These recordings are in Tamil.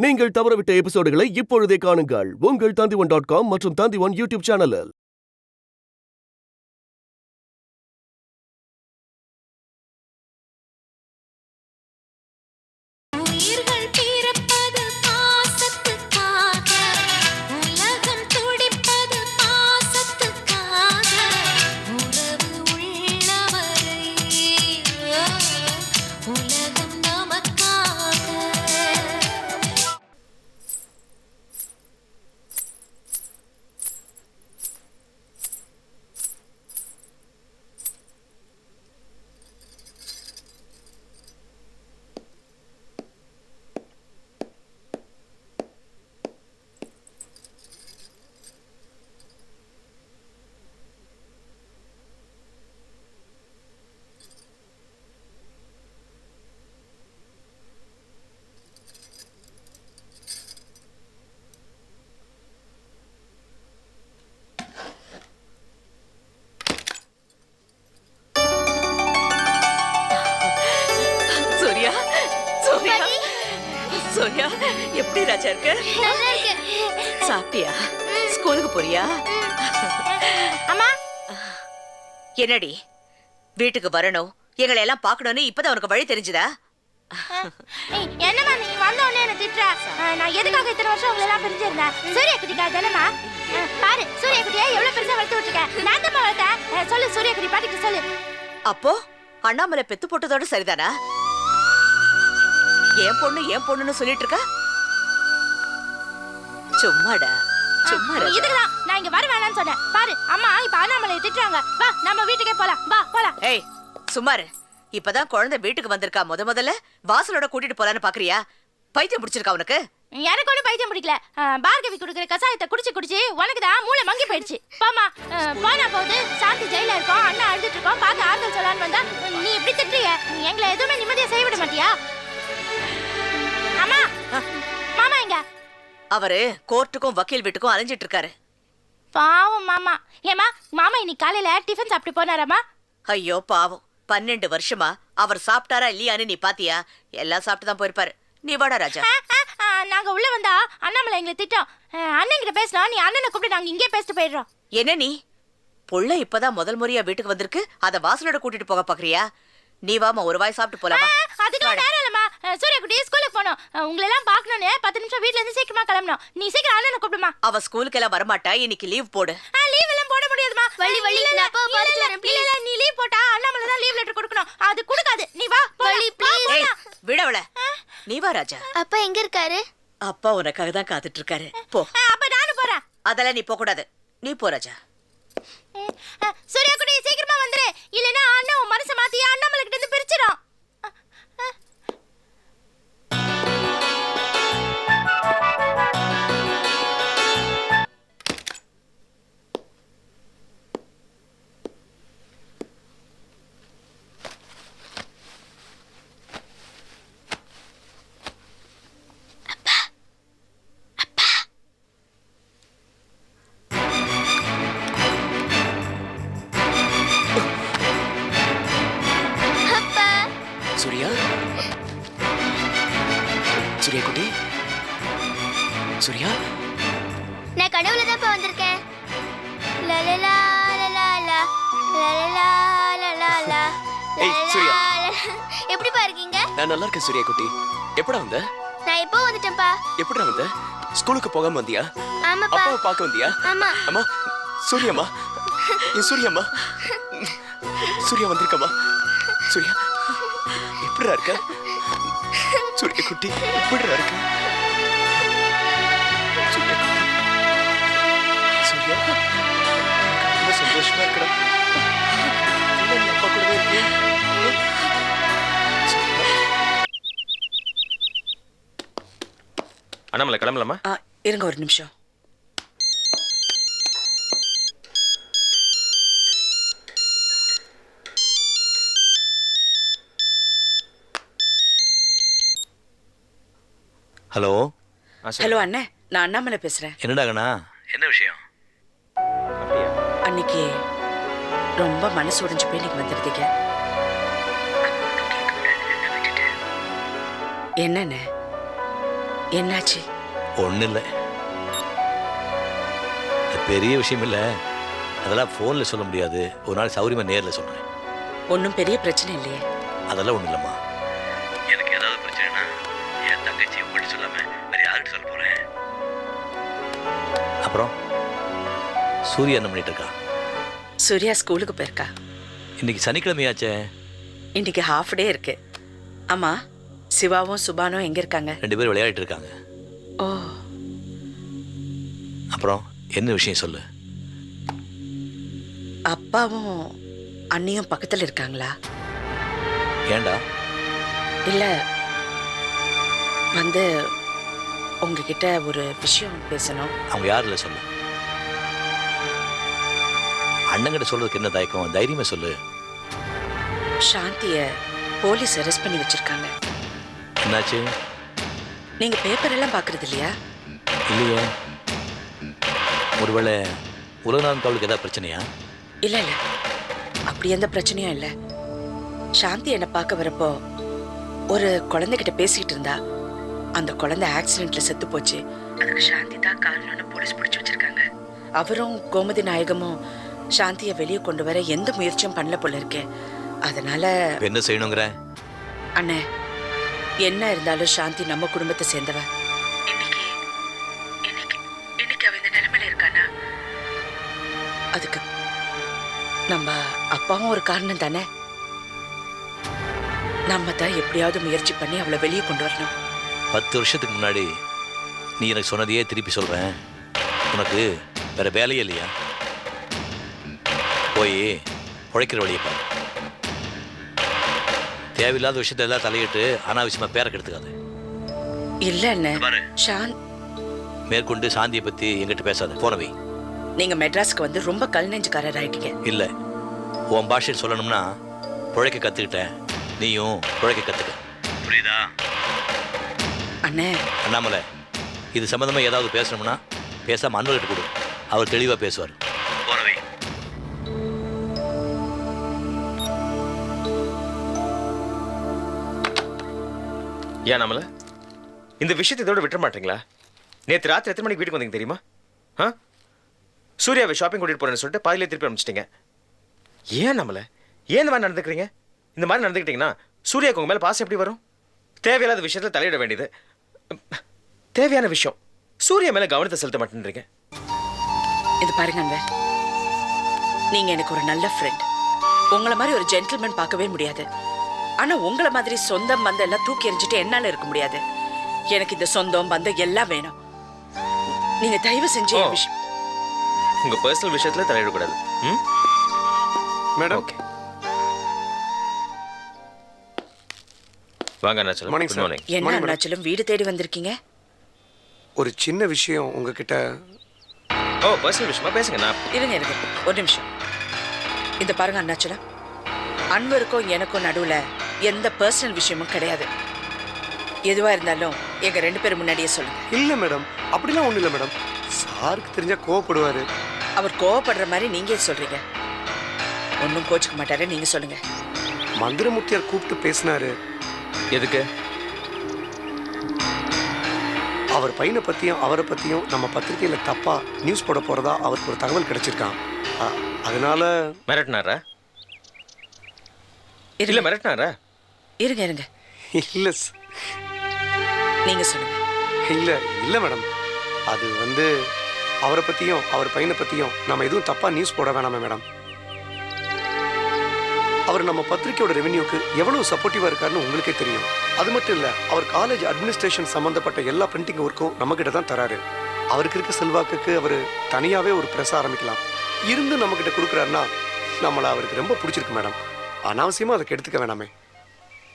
நீங்கள் தவறவிட்ட எபிசோடுகளை இப்பொழுதே காணுங்கள் உங்கள் Tandivan.com மற்றும் Tandivan யூடியூப் சேனலில். சோனியா, எப்படி ராஜா இருக்க? நல்லா இருக்கு. சாப்பிட்டியா? ஸ்கூலுக்கு போறியா? அம்மா, என்னடி வீட்டுக்கு வரணும், எங்களை எல்லாம் பார்க்கணும்னு இப்பதான் உனக்கு வழி தெரிஞ்சுதா? என்னம்மா நீ வந்த உடனே என்ன திட்டுற? நான் எதுக்காக இத்தனை வருஷம் உங்களை எல்லாம் பிரிஞ்சிருந்தேன்? சூர்யா குட்டிக்கா தானேம்மா? பாரு, சூர்யா குட்டியை எவ்வளவு பெருசா வளர்த்து விட்டுருக்கேன். நான் தான் வளர்த்தேன். சொல்லு சூர்யா குட்டி பாட்டிக்கு சொல்லு. அப்போ அண்ணாமலை பெத்து போட்டதோட சரிதானா? என் பொண்ணுன்னு சொல்லிட்டு இருக்க? சும்மாடா, சும்மா. இதுக்குதான் நான் இங்க வர வேணாம்னு சொன்னேன். பாரு, அம்மா இப்ப அண்ணாமலையை திட்டுறாங்க. வா, நம்ம வீட்டுக்கே போலாம். வா, போலாம். ஏய், சும்மாரு. இப்பதான் குழந்தை வீட்டுக்கு வந்திருக்கா. முதல்ல வாசலோட கூட்டிட்டு போலான்னு பாக்குறியா? பைத்தியம் பிடிச்சிருக்கா உனக்கு? எனக்கு ஒன்றும் பைத்தியம் பிடிக்கல. பார்கவி குடுக்குற கசாயத்தை குடிச்சு உனக்கு தான் மூளை மங்கி போயிடுச்சு. பாமா, போனா போது சாந்தி ஜெயில இருக்கோம், அண்ணா அழுதுட்டு இருக்கோம், பார்த்து ஆறுதல் சொல்லலான்னு வந்தா நீ இப்படி திட்டுறிய. எங்களை எதுவுமே நிம்மதியா செய்ய விட மாட்டியா? அம்மா, மாமா எங்க? அவரு கோர்ட்டுக்கும் வக்கீல் வீட்டுக்கும் அலைஞ்சிட்டு இருக்காரு. பாவம் மாமா. ஏமா, மாமா இன்னைக்கு காலையில டிஃபன் சாப்பிட்டு போனாராமா? ஐயோ பாவம், 12 வருஷமா அவர் சாப்பிட்டாரா இல்லையான்னு நீ பாத்தியா? எல்லாம் சாப்பிட்டு தான் போயிருப்பாரு. நீ வாடா ராஜா. நாங்க உள்ள வந்தா அண்ணாமலை எங்களை திட்டோம். அண்ணன் கிட்ட பேசினா நீ அண்ணனை கூப்பிட்டு நாங்க இங்கே பேசிட்டு போயிடுறோம். என்ன நீ புள்ள இப்பதான் முதல் முறையா வீட்டுக்கு வந்திருக்கு, அத வாசலோட கூட்டிட்டு போக பாக்குறியா? நீ வாமா, ஒரு வாய் சாப்பிட்டு போலாமா? அதுக்கு நேரம் இல்லம்மா. சூர்யா குட்டி ஸ்கூலுக்கு போனோம். உங்களை எல்லாம் பார்க்கணும்னு 10 நிமிஷம் வீட்ல இருந்து சீக்கிரமா கிளம்பணும். நீ சீக்கிரம் அண்ணனை கூப்பிடுமா. அவ ஸ்கூலுக்கு எல்லாம் வரமாட்டா, இன்னைக்கு லீவ் போடு. லீவ் எல்லாம் போட முடியாதுமா. வள்ளி நான் அப்பா பார்த்துட்டு வரேன் ப்ளீஸ். இல்ல, நீ லீவ் போட்டா அண்ணாமலை தான் லீவ் லெட்டர் கொடுக்கணும். அது கொடுக்காது. நீ வா வள்ளி ப்ளீஸ். ஏய், விடவள. நீ வா ராஜா. அப்பா எங்க இருக்காரு? அப்பா உனக்காக தான் காத்துட்டு இருக்காரு. போ. அப்ப நானும் போறேன். அதெல்லாம் நீ போக கூடாது. நீ போ ராஜா. சூர்யா குட்டி சீக்கிரமா வந்துரு. இல்லனா அண்ணா உன் மனச மாத்தி அண்ணாமலை கிட்ட இருந்து பிரிச்சிடும். சூர்யா, சூர்யா குட்டி, சூர்யா. நான் கனவுல தான் வந்திருக்கேன். லலலா லலலா லலலா லலலா. ஏய் சூர்யா, எப்படிப்பா இருக்கீங்க? நான் நல்லா இருக்கேன் சூர்யா குட்டி. எப்படா வந்த? நான் இப்போ வந்துட்டேன்ப்பா. எப்படா வந்த? ஸ்கூலுக்கு போகாம வந்தியா? ஆமாப்பா. அப்பாவை பார்க்க வந்தியா? ஆமா. அம்மா, சூர்யாம்மா, என் சூர்யாம்மா, சூர்யா வந்திருக்கம்மா. சூர்யா, எப்படிடா இருக்க? சூர்யா குட்டி, எப்படிடா இருக்க? சூர்யா குட்டி, சூர்யா, ரொம்ப சந்தோஷமா இருக்கடா. நீ அப்பா கூடவே இருக்கு. அண்ணாமலை கிளம்பலாமா? இருங்க ஒரு நிமிஷம். ஹலோ. ஹலோ அண்ணே, நான் அண்ணாமலை பேசுறேன். என்னடா கண்ணா, என்ன விஷயம்? அன்னைக்கு ரொம்ப மனசு உடைஞ்சு போய் நீங்க வந்துருந்தீங்க. என்னண்ணே என்னாச்சு? ஒன்றும் இல்லை, பெரிய விஷயம் இல்லை. அதெல்லாம் ஃபோனில் சொல்ல முடியாது. ஒரு நாள் சௌரியமாக நேரில் சொல்கிறேன். ஒன்றும் பெரிய பிரச்சனை இல்லையே. அதெல்லாம் ஒன்றும் இல்லைம்மா. எனக்கு ஏதாவது பிரச்சனைனா என் தங்கச்சி உங்கள்கிட்ட சொல்லாமல் வேறு யார்கிட்ட சொல்ல போகிறேன்? அப்புறம் சூர்யா என்ன பண்ணிட்டு இருக்கா? சூர்யா ஸ்கூலுக்கு போயிருக்கா. இன்னைக்கு சனிக்கிழமையாச்சே. இன்னைக்கு ஹாஃப் டே இருக்கு. ஆமா, சிவாவும் சுபானும் எங்க இருக்காங்க? 2 பேரும் விளையாடிட்டு இருக்காங்க. ஓ, அப்புறம் என்ன விஷயம் சொல்லு. அப்பாவும் அண்ணியும் பக்கத்துல இருக்காங்களா? ஏண்டா? இல்ல, வந்து உங்ககிட்ட ஒரு விஷயம் பேசணும். அவங்க யாரும் இல்லை சொல்லு. அண்ணங்கிட்ட சொல்றதுக்கு என்ன தயக்கம்? தைரியமே சொல்லு. சாந்திய போலீஸ் அரெஸ்ட் பண்ணி வச்சிருக்காங்க. என்னாச்சு? நீங்க பேப்பர் எல்லாம் பாக்குறது இல்லையா? இல்லையே. ஒருவேளை உலகநாதன் காவலுக்கு ஏதாவது பிரச்சனையா? இல்ல இல்ல, அப்படி எந்த பிரச்சனையும் இல்ல. சாந்தி என்ன பார்க்க வரப்போ ஒரு குழந்தைகிட்ட பேசிக்கிட்டு இருந்தா. அந்த குழந்தை ஆக்சிடென்ட்ல செத்து போச்சு. அதுக்கு சாந்தி தான் காரணம்னு போலீஸ் பிடிச்சு வச்சிருக்காங்க. அவரும் கோமதி நாயகமும் சாந்திய வெளியே கொண்டு வர எந்த முயற்சியும் பண்ணல போல இருக்கு. அதனால என்ன செய்யணுங்கிற? அண்ணே, என்ன இருந்தாலும் சாந்தி நம்ம குடும்பத்தை சேர்ந்தவ. இன்னைக்கு அவ இந்த நிலைமையில இருக்கானா, அதுக்கு நம்ம அப்பாவும் ஒரு காரணம் தானே. நம்ம தான் எப்படியாவது முயற்சி பண்ணி அவளை வெளியே கொண்டு வரணும். 10 வருஷத்துக்கு முன்னாடி நீ எனக்கு சொன்னதையே திருப்பி சொல்றேன். உனக்கு வேற வேலையே இல்லையா? போய் உழைக்கிற வழியை பாரு. தேவையில்லாத விஷயத்த எல்லாம் தலையிட்டு அனாவசியமா பேரை கெடுத்துக்காது. இல்ல அண்ணே, மேற்கொண்டு சாந்தியை பத்தி எங்கிட்ட பேசாத. போன வை. நீங்க மெட்ராஸ்க்கு வந்து ரொம்ப கல் நெஞ்சுக்காரர் ஆயிட்டீங்க. இல்ல, உன் பாஷையில் சொல்லணும்னா உழைக்க கத்துக்கிட்டேன். நீயும் உழைக்க கத்துக்க. புரியுதா? அண்ணே, அண்ணாமலை, இது சம்பந்தமா ஏதாவது பேசணும்னா பேசாம அன்பர்கிட்ட கொடு. அவர் தெளிவா பேசுவார். போன வை. ஏன் நம்மள இந்த விஷயத்தை இதோட விட்டுற மாட்டீங்களா? நேற்று ராத்திரி எத்தனை மணிக்கு வீட்டுக்கு வந்தீங்க தெரியுமா? சூர்யாவை ஷாப்பிங் கூட்டிட்டு போறேன்னு சொல்லிட்டு பாதியிலே திருப்பி அனுப்பிச்சிட்டீங்க. ஏன் நம்மள ஏன் இந்த மாதிரி நடந்துக்கிறீங்க? இந்த மாதிரி நடந்துக்கிட்டீங்கன்னா சூர்யாவுக்கு உங்க மேல பாசம் எப்படி வரும்? தேவையில்லாத விஷயத்துல தலையிட வேண்டியது. தேவையான விஷயம் சூர்யா மேல கவனத்தை செலுத்த மாட்டேன்றீங்க. இது பாருங்க அன்பர், நீங்க எனக்கு ஒரு நல்ல ஃப்ரெண்ட். உங்களை மாதிரி ஒரு ஜென்டில்மேன் பார்க்கவே முடியாது. ஆனா உங்களை மாதிரி சொந்தம் பந்தம் எல்லாம் தூக்கி எறிஞ்சிட்டு என்னால இருக்க முடியாது. எனக்கு இந்த சொந்தம் பந்தம் எல்லாம் வேணும். நீங்க தயவு செஞ்சு உங்க பர்சனல் விஷயத்துல தலையிடக்கூடாது. மேடம், ஓகே, வாங்க அண்ணாச்சலம். Morning, good sir. மார்னிங். என்ன அருணாச்சலம் வீடு தேடி வந்திருக்கீங்க? ஒரு சின்ன விஷயம் உங்ககிட்ட. ஓ, பர்சனல் விஷயமா பேசுங்க. நான் இருங்க இருங்க ஒரு நிமிஷம். இந்த பாருங்க அருணாச்சலம், அன்வருக்கும் எனக்கும் நடுவுல எந்த பர்சனல் விஷயமும் கிடையாது. எதுவா இருந்தாலும் எங்க 2 பேரும் முன்னாடியே சொல்லுங்க. இல்ல மேடம், அப்படிலாம் ஒண்ணும் இல்ல மேடம். சாருக்கு தெரிஞ்சா கோவப்படுவாரு. அவர் கோவப்படுற மாதிரி நீங்க சொல்றீங்க. ஒன்னும் கோச்சுக்க மாட்டாரு, நீங்க சொல்லுங்க. மந்திரமுத்தியார் கூப்பிட்டு பேசினாரு. எதுக்கு? அவர் பையனை பத்தியும் அவரை பத்தியும் நம்ம பத்திரிகையில தப்பா நியூஸ் போட போறதா அவருக்கு ஒரு தகவல் கிடைச்சிருக்கான். அதனால மிரட்டினாரா? இல்ல மிரட்டினாரா? இருங்க இருங்க இல்ல நீங்க சொல்லுங்க. இல்ல இல்ல மேடம், அது அவரை பத்தியும் அவர் பையனை பத்தியும் நம்ம எதுவும் தப்பா நியூஸ் போட வேணாமே மேடம். அவர் நம்ம பத்திரிக்கையோட ரெவென்யூக்கு எவ்வளவு சப்போர்ட்டிவா இருக்காருன்னு உங்களுக்கே தெரியும். அது மட்டும் இல்ல, அவர் காலேஜ் அட்மினிஸ்ட்ரேஷன் சம்பந்தப்பட்ட எல்லா பிரிண்டிங் ஒர்க்கும் நம்ம கிட்ட தான் தராரு. அவருக்கு இருக்க செல்வாக்குக்கு அவர் தனியாவே ஒரு பிரஸ் ஆரம்பிக்கலாம். இருந்து நம்ம கிட்ட கொடுக்குறாருன்னா நம்மள அவருக்கு ரொம்ப பிடிச்சிருக்கு மேடம். அனாவசியமா அதை எடுத்துக்க வேணாமே.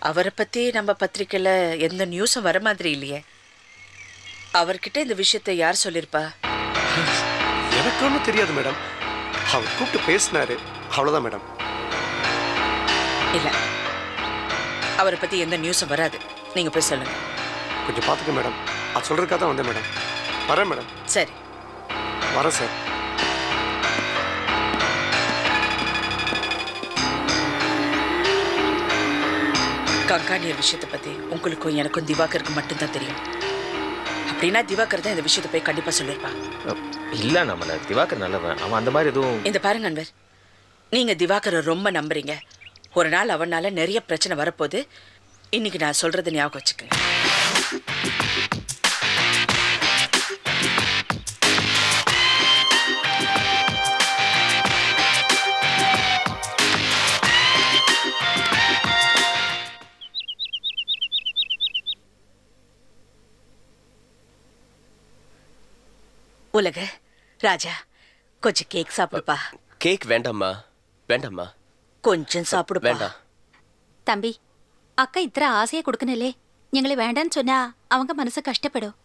அவரை பத்தி நம்ம பத்திரிக்கையில எந்த நியூஸும் வர மாதிரி இல்லையே. அவர்கிட்ட இந்த விஷயத்தை யார் சொல்லிருப்பா? எனக்கு ஒன்றும் தெரியாது மேடம். அவர் கூப்பிட்டு பேசினாரு, அவ்வளவுதான் மேடம். இல்ல, அவரை பத்தி எந்த நியூஸும் வராது. நீங்க போய் சொல்லுங்க. கொஞ்சம் பார்த்துக்க மேடம். அது சொல்றதுக்காக தான் வந்தேன் மேடம். வரேன் மேடம். சரி, வரேன் சார். கங்காணியர் விஷயத்தை பத்தி உங்களுக்கும் எனக்கும் திவாகருக்கு மட்டும்தான் தெரியும். அப்படின்னா திவாகர் தான் இந்த விஷயத்தை போய் கண்டிப்பா சொல்லியிருப்பான். இல்ல நம்மள திவாகர் நல்லவன், அவன் அந்த மாதிரி எதுவும். இந்த பாருங்க அன்வர், நீங்க திவாகரை ரொம்ப நம்புறீங்க. ஒரு நாள் அவனால நிறைய பிரச்சனை வரப்போகுது. இன்னைக்கு நான் சொல்றது ஞாபகம் வச்சுக்கோங்க. உலக ராஜா, கொஞ்சம் கேக் சாப்பிடுப்பா. கேக் வேண்டாம்மா, வேண்டாம்மா, கொஞ்சம் சாப்பிடுப்பா. வேண்டாம். தம்பி, அக்கா இத்தனை ஆசையை கொடுக்கணும்லே, எங்களை வேண்டான்னு சொன்னா அவங்க மனசு கஷ்டப்படும்.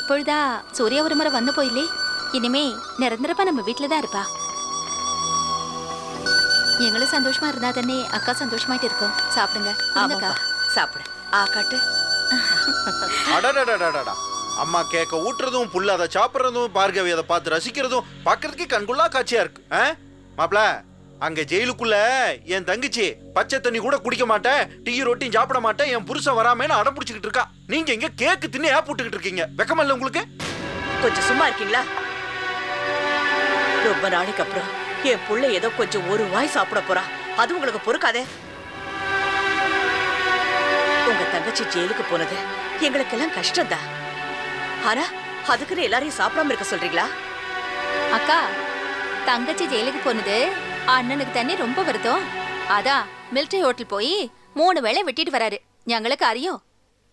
இப்பொழுதா சூர்யா ஒரு முறை வந்து போயிலே, இனிமே நிரந்தரமா நம்ம வீட்டுல தான் இருப்பா. எங்களும் சந்தோஷமா இருந்தா தானே அக்கா சந்தோஷமாயிட்டு இருக்கோம். சாப்பிடுங்க. ஆமாப்பா, சாப்பிடு. காட்டு. அடடடடடடா, அம்மா கேக்க ஊட்டுறதும் புல்ல அதை சாப்பிட்றதும் பார்கவி அதை பார்த்து ரசிக்கிறதும் பார்க்கறதுக்கு கண்குள்ளா காட்சியா இருக்கு. மாப்ள, அங்க ஜெயிலுக்குள்ள என் தங்கச்சி பச்சை தண்ணி கூட குடிக்க மாட்டேன், டீ ரொட்டியும் சாப்பிட மாட்டேன், என் புருஷன் வராமேன்னு அடம் பிடிச்சிக்கிட்டு இருக்கா. நீங்க எங்க கேக்கு தின்னு ஏப்புட்டுக்கிட்டு இருக்கீங்க? வெக்கமா இல்ல உங்களுக்கு? கொஞ்சம் சும்மா இருக்கீங்களா? ரொம்ப நாளைக்கு அப்புறம் என் புள்ள ஏதோ கொஞ்சம் ஒரு வாய் சாப்பிட போறா. அது உங்களுக்கு பொறுக்காதே. உங்க தங்கச்சி ஜெயிலுக்கு போனது எங்களுக்கெல்லாம் கஷ்டம்தான். ஆனா அதுக்குன்னு எல்லாரையும் சாப்பிடாம இருக்க சொல்றீங்களா? அக்கா, தங்கச்சி ஜெயிலுக்கு போனது அண்ணனுக்கு தண்ணி ரொம்ப வருத்தம். அதான் மிலிட்டரி ஹோட்டல் போய் 3 வேளை வெட்டிட்டு வராரு. எங்களுக்கு அறியும்.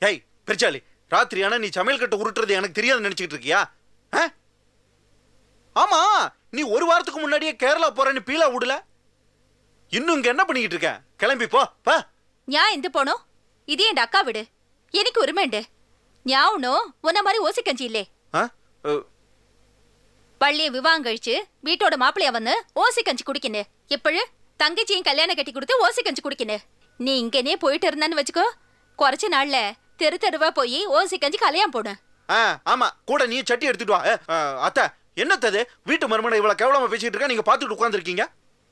ஏய் பெருச்சாலி, ராத்திரி ஆனா நீ சமையல் கட்ட உருட்டுறது எனக்கு தெரியாது நினைச்சுக்கிட்டு இருக்கியா? ஆமா, நீ ஒரு வாரத்துக்கு முன்னாடியே கேரளா போறேன்னு பீலா விடல. இன்னும் இங்க என்ன பண்ணிக்கிட்டு இருக்க? கிளம்பி போ. ஞா எந்த போனோம்? இது என் அக்கா விடு, எனக்கு உரிமைண்டு. ஞாவுனும் உன்ன மாதிரி ஓசி கஞ்சி இல்லே. பள்ளிய விவாகம் கழிச்சு வீட்டோட மாப்பிள்ளைய வந்து ஓசி கஞ்சி குடிக்கினு. இப்பழு தங்கச்சியும் கல்யாணம் கட்டி கொடுத்து ஓசி கஞ்சி குடிக்கினு. நீ இங்கனே போயிட்டு இருந்தான்னு வச்சுக்கோ, குறைச்ச நாள்ல தெரு தெருவா போய் ஓசி கஞ்சி கல்யாணம் போடு. ஆமா, கூட நீ சட்டி எடுத்துட்டு வா. அத்தை, என்னத்தது வீட்டு மருமனை இவ்வளவு கேவலமா பேசிட்டு இருக்கா? நீங்க பாத்துட்டு உட்கார்ந்துருக்கீங்க.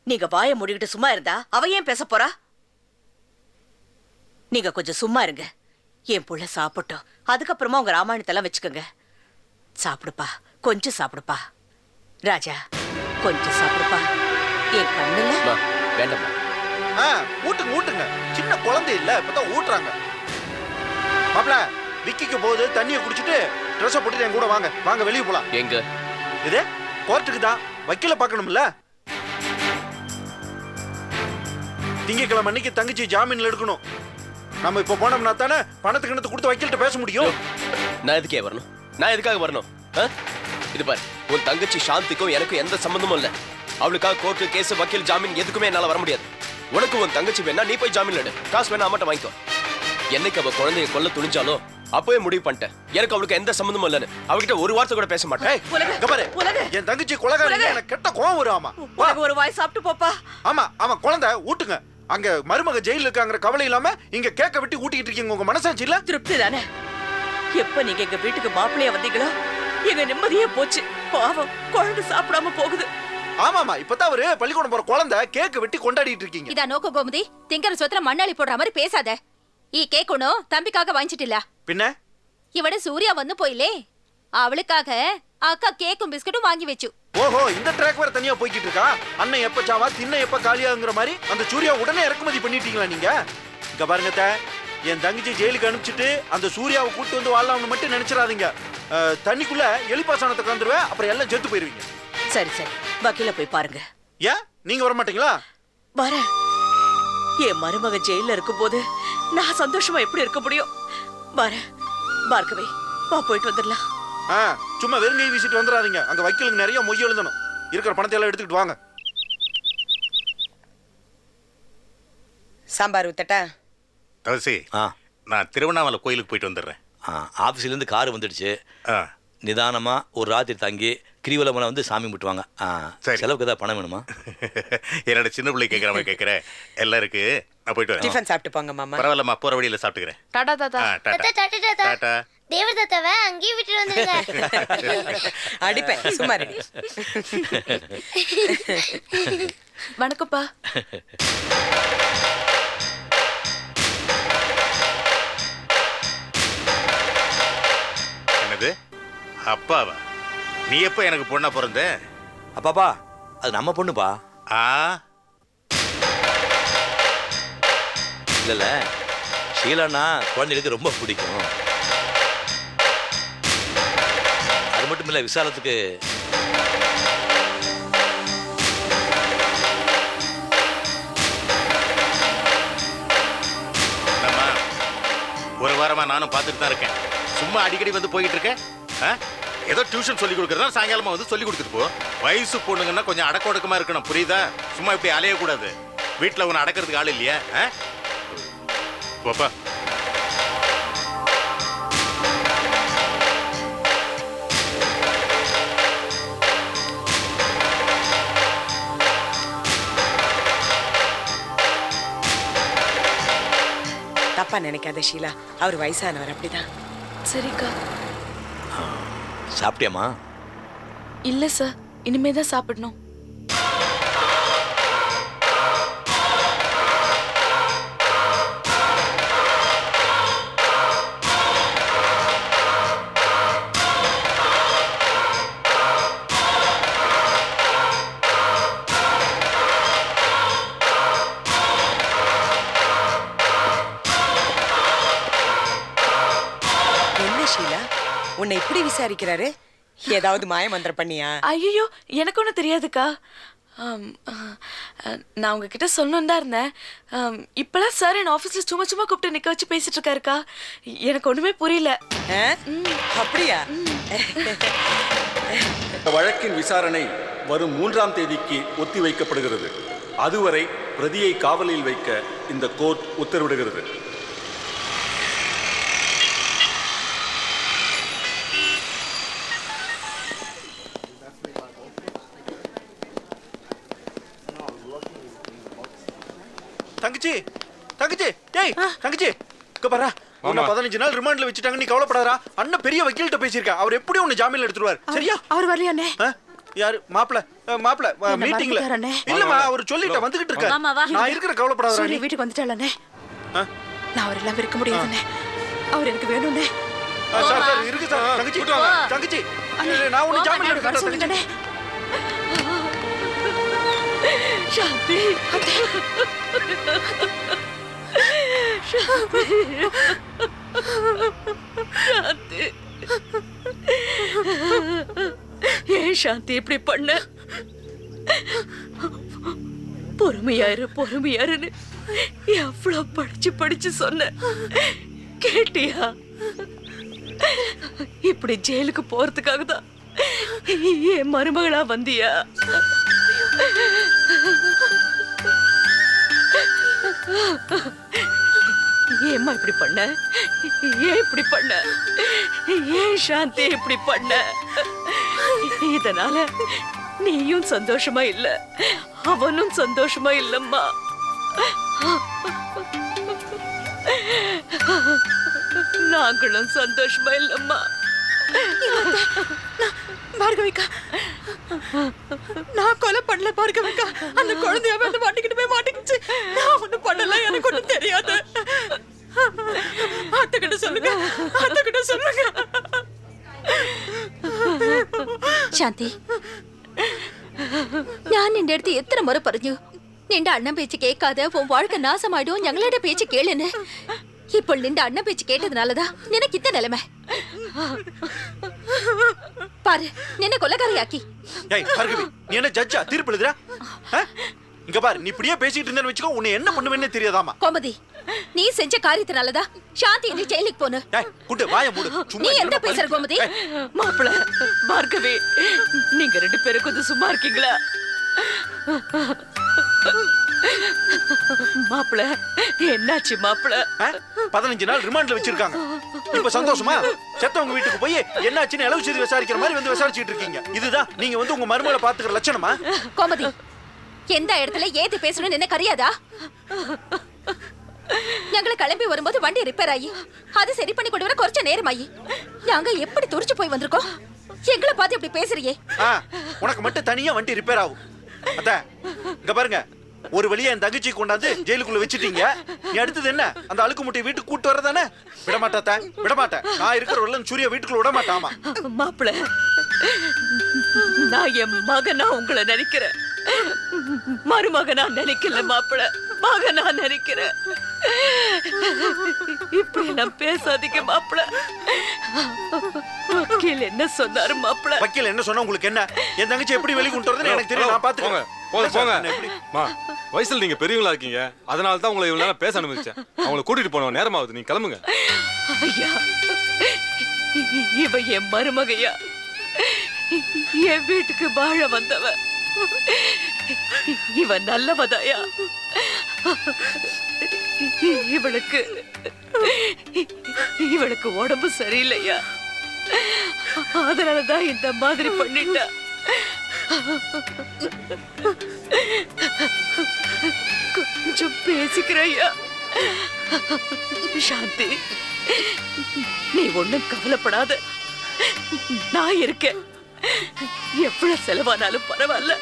நீங்க வாயை மூடிக்கிட்டு சும்மா இருந்தா அவ ஏன் பேச போறா? நீங்க கொஞ்சம் சும்மா இருங்க. என் புள்ள சாப்பிட்டோம், அதுக்கப்புறமா உங்க ராமாயணத்தெல்லாம் வச்சுக்கோங்க. சாப்பிடுப்பா, கொஞ்சம் சாப்பிடுப்பா. ராஜா, கொஞ்சம் சாப்பிடுப்பா. என் கண்ணுல வேண்டாம்மா. ஊட்டுங்க ஊட்டுங்க, சின்ன குழந்தை இல்ல, இப்பதான் ஊட்டுறாங்க. மாப்ள, விக்கிக்கு போது தண்ணியை குடிச்சிட்டு ட்ரெஸ் போட்டுட்டு என் கூட வாங்க. வாங்க வெளியே போலாம். எங்க? இது கோர்ட்டுக்கு தான், வக்கீல பார்க்கணும்ல. திங்கக்கிழமை அன்னைக்கு தங்கச்சி ஜாமீன்ல எடுக்கணும். நம்ம இப்ப போனோம்னா தானே பணத்துக்கு கிணத்து கொடுத்து வக்கீல்கிட்ட பேச முடியும். நான் எதுக்கே வரணும்? நான் எதுக்காக வரணும்? இது பாரு, உன் தங்கச்சி சாந்திக்கும் எனக்கும் எந்த சம்பந்தமும் இல்ல. அவளுக்காக கோர்ட்டு கேஸ் வக்கீல் ஜாமீன் எதுக்குமே என்னால வர முடியாது. உனக்கு உன் தங்கச்சி வேணா நீ போய் ஜாமீன் எடு, காசு வேணா அம்மாட்ட வாங்கிக்கோ. என்னைக்கு அவ குழந்தைய கொல்ல துணிஞ்சாலோ அப்பவே முடிவு பண்ணிட்டேன், எனக்கு அவளுக்கு எந்த சம்பந்தமும் இல்லன்னு. அவகிட்ட ஒரு வார்த்தை கூட பேச மாட்டேன். என் தங்கச்சி கொலைகாரி, எனக்கு கெட்ட கோவம் வரும். ஆமா, ஒரு வாய் சாப்பிட்டு போப்பா. ஆமா ஆமா, குழந்தை ஊட்டுங்க. அங்க மருமக ஜெயில இருக்காங்கிற கவலை இல்லாம இங்க கேக்க விட்டு ஊட்டிக்கிட்டு இருக்கீங்க. உங்க மனசாட்சி இல்ல? திருப்தி தானே? எப்ப நீங்க எங்க வீட்டுக்கு மாப்பிள்ளையா வந்தீங்களோ எங்க நிம்மதியே போச்சு. பாவம், குழந்தை சாப்பிடாம போகுது. ஆமாமா, இப்பதான் அவரு பள்ளிக்கூடம் போற குழந்தை கேக்க வெட்டி கொண்டாடிட்டு இருக்கீங்க. இதா நோக்க கோமதி, திங்கற சொத்துல மண்ணாளி போடுற மாதிரி பேசாத. ஈ கேக் ஒன்னும் தம்பிக்காக வாங்கிச்சிட்டில்ல? பின்ன இவட சூர்யா வந்து போயிலே, அவளுக்காக அக்கா கேக்கும் பிஸ்கட்டும் வாங்கி வச்சு. ஓஹோ, இந்த ட்ராக் வேற தனியா போய்கிட்டு இருக்கா? அண்ணன் எப்ப சாவா தின்ன எப்ப காலியாங்கிற மாதிரி அந்த சூர்யா உடனே இறக்குமதி பண்ணிட்டீங்களா நீங்க? இங்க பாருங்க, என் தங்கச்சி ஜெயிலுக்கு அனுப்பிச்சிட்டு அந்த சூர்யாவை கூட்டு வந்து வாழலாம்னு மட்டும் நினைச்சிடாதீங்க. தண்ணிக்குள்ள எலிப்பாசனத்தை கலந்துருவேன், அப்புறம் எல்லாம் செத்து போயிருவீங்க. சரி சரி, வக்கீல போய் பாருங்க. ஏன் நீங்க வர மாட்டீங்களா? வர என் மருமக ஜெயில இருக்கும் போது நான் சந்தோஷமா எப்படி இருக்க முடியும்? வர பார்க்கவே, வா போயிட்டு வந்துடலாம். சும்மா வெறுங்கை வீசிட்டு வந்துடாதீங்க. அங்க வக்கீலுக்கு நிறைய மொய் எழுதணும். இருக்கிற பணத்தை எல்லாம் எடுத்துக்கிட்டு வாங்க. சாம்பார் ஊத்தட்டா? தவசி, நான் திருவண்ணாமலை கோயிலுக்கு போயிட்டு வந்துடுறேன். ஆஃபீஸ்லேருந்து கார் வந்துடுச்சு. நிதானமா ஒரு ராத்திரி தங்கி கிரிவலமலை வந்து சாமி கும்பிட்டுவாங்க. செலவுக்கு ஏதாவது பணம் வேணுமா? என்னோட சின்ன பிள்ளை கேட்குற மாதிரி கேட்குறேன். எல்லாம் இருக்கு, நான் போயிட்டு வரேன். டிஃபன் சாப்பிட்டு போங்க மாமா. பரவாயில்லம்மா, போற வழியில சாப்பிட்டுக்கிறேன். டாடா தாத்தா. டாடா. தேவர் தாத்தாவை அங்கேயே விட்டுட்டு வந்துருங்க. அடிப்பேன், சும்மா ரெடி. வணக்கம்ப்பா. அப்பாவா? நீ எப்ப எனக்கு பொண்ணா பிறந்த? அப்பாப்பா அது நம்ம பொண்ணுப்பா. ஆ, இல்ல ஷீலானா குழந்தைகளுக்கு ரொம்ப பிடிக்கும். அது மட்டும் இல்ல விசாலத்துக்கு நம்ம ஒரு வாரமா நானும் பார்த்துட்டு தான் இருக்கேன். சும்மா அடிக்கடி வந்து போயிட்டு இருக்கேன். ஆ? ஏதோ டியூஷன் சொல்லி கொடுக்கறதா சாயங்காலமா வந்து சொல்லி கொடுத்துட்டு போ. வயசு பொண்ணுங்கன்னா கொஞ்சம் அடக்கொடக்கமா இருக்கணும், புரியுதா? சும்மா இப்படி அலையக்கூடாது. வீட்டில் உன்னை அடக்கிறதுக்கு ஆள் இல்லையா? பாப்பா தப்பா நினைக்காத ஷீலா, அவர் வயசானவர், அப்படிதான். சரிக்கா. சாப்பிட்டியாமா? இல்ல சார், இனிமே தான் சாப்பிடணும். என்ன ஷீலா, உன்னை இப்படி விசாரிக்கிறாரு? ஏதாவது மாய மந்திரம் பண்ணியா? ஐயோ, எனக்கு ஒன்றும் தெரியாதுக்கா. நான் உங்ககிட்ட சொல்லணும் தான் இருந்தேன். இப்பெல்லாம் சார் என் ஆஃபீஸில் சும்மா சும்மா கூப்பிட்டு நிற்க வச்சு பேசிட்டு இருக்காருக்கா. எனக்கு ஒன்றுமே புரியல. அப்படியா? வழக்கின் விசாரணை வரும் 3ஆம் தேதிக்கு ஒத்தி வைக்கப்படுகிறது. அதுவரை பிரதியை காவலில் வைக்க இந்த கோர்ட் உத்தரவிடுகிறது. தங்கச்சி தங்கச்சி டேய் தங்கச்சி இங்க பாரா. உன்னை 15 நாள் ரிமாண்ட்ல வச்சுட்டாங்க, நீ கவலைப்படாதடா. அண்ணன் பெரிய வக்கீல்கிட்ட பேசியிருக்கா, அவர் எப்படியும் உன்னை ஜாமீன்ல எடுத்துருவார். சரியா? அவர் வரலையானே? யாரு? மாப்பிள மீட்டிங்ல இல்லம்மா, அவர் சொல்லிட்ட வந்துகிட்டு இருக்காரு. நான் இருக்கிற கவலைப்படாதடா. நீ வீட்டுக்கு வந்துட்டாளே. நான் அவர் எல்லாம் இருக்க முடியாதுண்ணே, அவர் எனக்கு வேணும்னே. சார் சார் இருக்கு சார். தங்கச்சி தங்கச்சி நான் உன்னை ஜாமீன்ல எடுக்கிறேன் தங்கச்சி. சாந்தி, சாந்தி, ஏன் சாந்தி இப்படி பண்ண? பொறுமையாரு பொறுமையாருன்னு எவ்வளவு படிச்சு படிச்சு சொன்ன, கேட்டியா? இப்படி ஜெயிலுக்கு போறதுக்காக தான் என் மருமகளா வந்தியா? ஏம்மா இப்படி பண்ண? ஏன் இப்படி பண்ண? ஏன் சாந்தி இப்படி பண்ண? இதனால நீயும் சந்தோஷமா இல்ல, அவனும் சந்தோஷமா இல்லம்மா. நாங்களும் சந்தோஷமா இல்லம்மா. பார்கவிக்கா, நான் கொலை பண்ணல பார்கவிக்கா. அந்த குழந்தைய வந்து மாட்டிக்கிட்டு போய் மாட்டிக்கிச்சு. நான் ஒண்ணும் பண்ணல, எனக்கு ஒண்ணும் தெரியாது. அத்தகிட்ட சொல்லுங்க, அத்தகிட்ட சொல்லுங்க. ശാന്തി, ഞാൻ നിന്റെ അടുത്ത് എത്ര മുറ പറഞ്ഞു നിന്റെ അണ്ണൻ പേച്ച് കേൾക്കാതെ ഉൻ വാഴ്ക്ക നാശമായിടും, ഞങ്ങളുടെ പേച്ച് കേളുന്ന്. ഇപ്പോൾ നിന്റെ അണ്ണൻ പേച്ച് കേട്ടதுனாலதான் നിനക്ക് ഇത്ത നിലമ. பாரு, நின்ன கொலைகாரியாக்கி. ஏய் பார்கவி, நீ என்ன ஜட்ஜா தீர்ப்பு எழுதுற? இங்க பாரு, நீ இப்படியே பேசிட்டு இருந்தேன்னு வெச்சுக்கோ, உன்னை என்ன பண்ணுவேன்னு தெரியாதாமா. கோமதி, நீ செஞ்ச காரியத்தினாலதான் சாந்தி இந்த ஜெயிலுக்கு போன. ஏய் குட்டு வாயை மூடு. நீ என்ன பேசுற கோமதி? மாப்பிள பார்கவி, நீங்க 2 பேரும் கொஞ்சம் சும்மா இருக்கீங்களா? மாப்பிள என்னாச்சு மாப்பிள? 15 நாள் ரிமாண்ட்ல வச்சிருக்காங்க. இப்ப சந்தோஷமா? செத்தவங்க வீட்டுக்கு போய் என்னாச்சுன்னு இளவு செய்தி விசாரிக்கிற மாதிரி வந்து விசாரிச்சுட்டு இருக்கீங்க. இதுதான் நீங்க வந்து உங்க மருமகளை பாத்துக்கிற லட்சணமா? கோமதி, எந்த இடத்துல ஏத்தி பேசணும்னு என்ன கரியாதா? ഞങ്ങൾ கிளம்பி வரும்போது வண்டி ரிப்பேர் ஆகி அது சரி பண்ணி கொண்டு வர கொஞ்ச நேரம் ஆகி நாங்க எப்படி துடிச்சு போய் வந்திருக்கோம். எங்களை பார்த்து இப்படி பேசுறியே? உனக்கு மட்டும் தனியா வண்டி ரிப்பேர் ஆகும். அத்த இங்க பாருங்க, ஒரு வழியா என் தங்கச்சி கொண்டாந்து ஜெயிலுக்குள்ள வச்சுட்டீங்க. நீ அடுத்தது என்ன? அந்த அழுக்கு முட்டையை வீட்டுக்கு கூட்டு வரதானே? விட மாட்டாத்த, விட மாட்டேன். நான் இருக்கிற வரல சூர்யா வீட்டுக்குள்ள விட மாட்டாமா. மாப்பிள்ள, நான் என் மகனா உங்களை நினைக்கிறேன், மருமகனா நினைக்கல மாப்பிள்ள, மகனா நினைக்கிறேன். இப்படி எல்லாம் பேசாதீங்க மாப்பிள்ள. வக்கீல் என்ன சொன்னாரு மாப்பிள்ள? வக்கீல் என்ன சொன்னா உங்களுக்கு என்ன? என் தங்கச்சி எப்படி வெளியே கொண்டு வரதுன்னு எனக்கு தெரியும். நான் பாத்துக்கோங்க. போங்க. வயசுல நீங்க பெரியவங்களா இருக்கீங்க, அதனால தான் உங்களை இவ்வளவு நேரம் பேச அனுமதிச்சேன். அவங்களை கூட்டிட்டு போனோம், நேரமாகுது, நீங்க கிளம்புங்க. ஐயா, இவ என் மருமகையா, என் வீட்டுக்கு வாழ வந்தவ. இவ நல்லவதாயா. இவளுக்கு உடம்பு சரியில்லையா, அதனாலதான் இந்த மாதிரி பண்ணிட்டா. கொஞ்சம் பேசிக்கிறையா. சாந்தி, நீ ஒண்ணும் கவலைப்படாத, நான் இருக்கேன். எவ்வளவு செலவானாலும் பரவாயில்ல,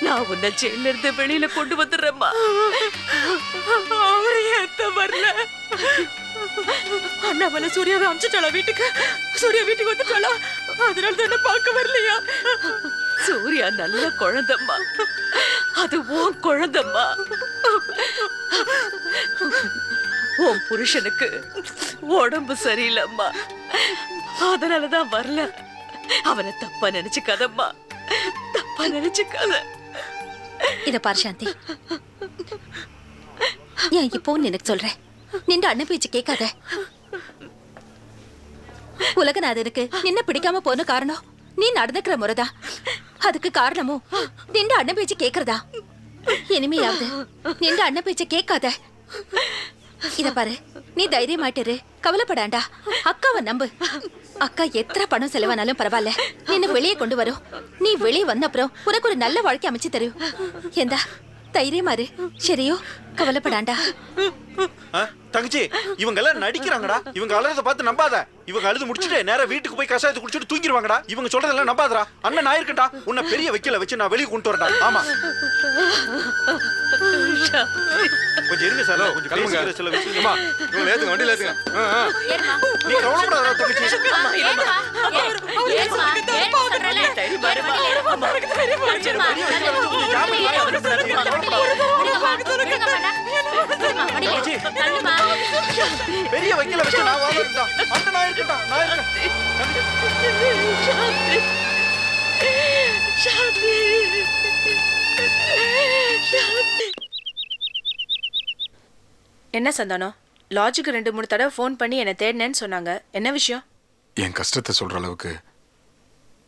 நான் உன்னை ஜெயில இருந்து வெளியில கொண்டு வந்துடுறேம்மா. அவரை ஏத்த வரல. அண்ணாமலை சூர்யாவை அமிச்சிட்டாளா வீட்டுக்கு? சூர்யா வீட்டுக்கு வந்துட்டாளா? அதனால தானே பார்க்க வரலையா? சூர்யா நல்ல குழந்தைம்மா, அது உன் குழந்தைம்மா. உன் புருஷனுக்கு உடம்பு சரியில்லைம்மா, அதனாலதான் வரல. அவனை தப்பா நினைச்சுக்காதம்மா, தப்பா நினைச்சுக்காத. இத பாரு சாந்தி, ஏன் இப்போ எனக்கு சொல்றேன், நின்று அண்ணன் பேச்சு கேட்காத. உலகநாதனுக்கு நின்ன பிடிக்காம போன காரணம் நீ நடந்துக்கிற முறைதா. அதுக்கு காரணமும் நின்று அண்ணன் பேச்சு கேக்குறதா. இனிமையாவது நின்று அண்ணன் பேச்ச கேட்காத. இத பாரு, நீ தைரியமாயிட்டு கவலைப்படாண்டா. அக்காவை நம்பு. அக்கா எத்தனை பணம் செலவானாலும் பரவாயில்ல, நின்னு வெளியே கொண்டு வரும். நீ வெளியே வந்த அப்புறம் உனக்கு ஒரு நல்ல வாழ்க்கை அமைச்சு தரும். எந்தா தைரியமா இரு, சரியோ? கவலைப்படாண்டா. தங்கச்சி, இவங்க எல்லாம் நடிக்கிறாங்கடா. இவங்க அழுறத பார்த்து நம்பாத. இவங்க அழுது முடிச்சுட்டு நேரா வீட்டுக்கு போய் கஷாயத்தை குடிச்சிட்டு தூங்கிடுவாங்கடா. இவங்க சொல்றதெல்லாம் நம்பாதடா. அண்ணன் நான் இருக்கேன்டா, உன்னை பெரிய வைக்கல வச்சு நான் வெளியே கொண்டு வரேன்டா. ஆமா, கொஞ்சம் இருங்க சார், கொஞ்சம் பேசுகிற சில விஷயமா. இவங்களை ஏத்துங்க, வண்டியில ஏத்துங்க. நீ கவலைப்படாத தங்கச்சி. பெரிய வைக்கல வச்சு நான் வாழ்றேன்டா. அண்ணன் நான் இருக்கேன்டா, நான் இருக்கேன். என்ன சந்தானம், லாட்ஜுக்கு 2-3 தடவை ஃபோன் பண்ணி என்னை தேடினேன்னு சொன்னாங்க. என்ன விஷயம்? என் கஷ்டத்தை சொல்ற அளவுக்கு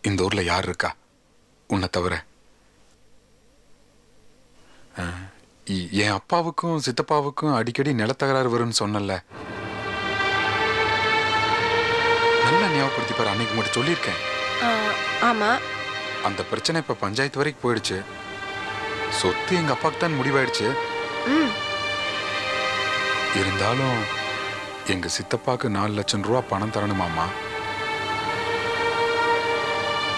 இந்த ஊர்ல யார் இருக்கா உன்னை தவிர? என் அப்பாவுக்கும் சித்தப்பாவுக்கும் அடிக்கடி நிலத்தகராறு வரும்னு சொன்னல, நல்லா ஞாபகப்படுத்தி பாரு. அன்னைக்கு மட்டும் சொல்லியிருக்கேன். ஆமா. அந்த பிரச்சனை இப்ப பஞ்சாயத்து வரைக்கும் போயிடுச்சு. சொத்து எங்க அப்பாவுக்கு தான் முடிவாயிடுச்சு. இருந்தாலும் எங்க சித்தப்பாக்கு 4 லட்சம் ரூபா பணம் தரணுமாமா.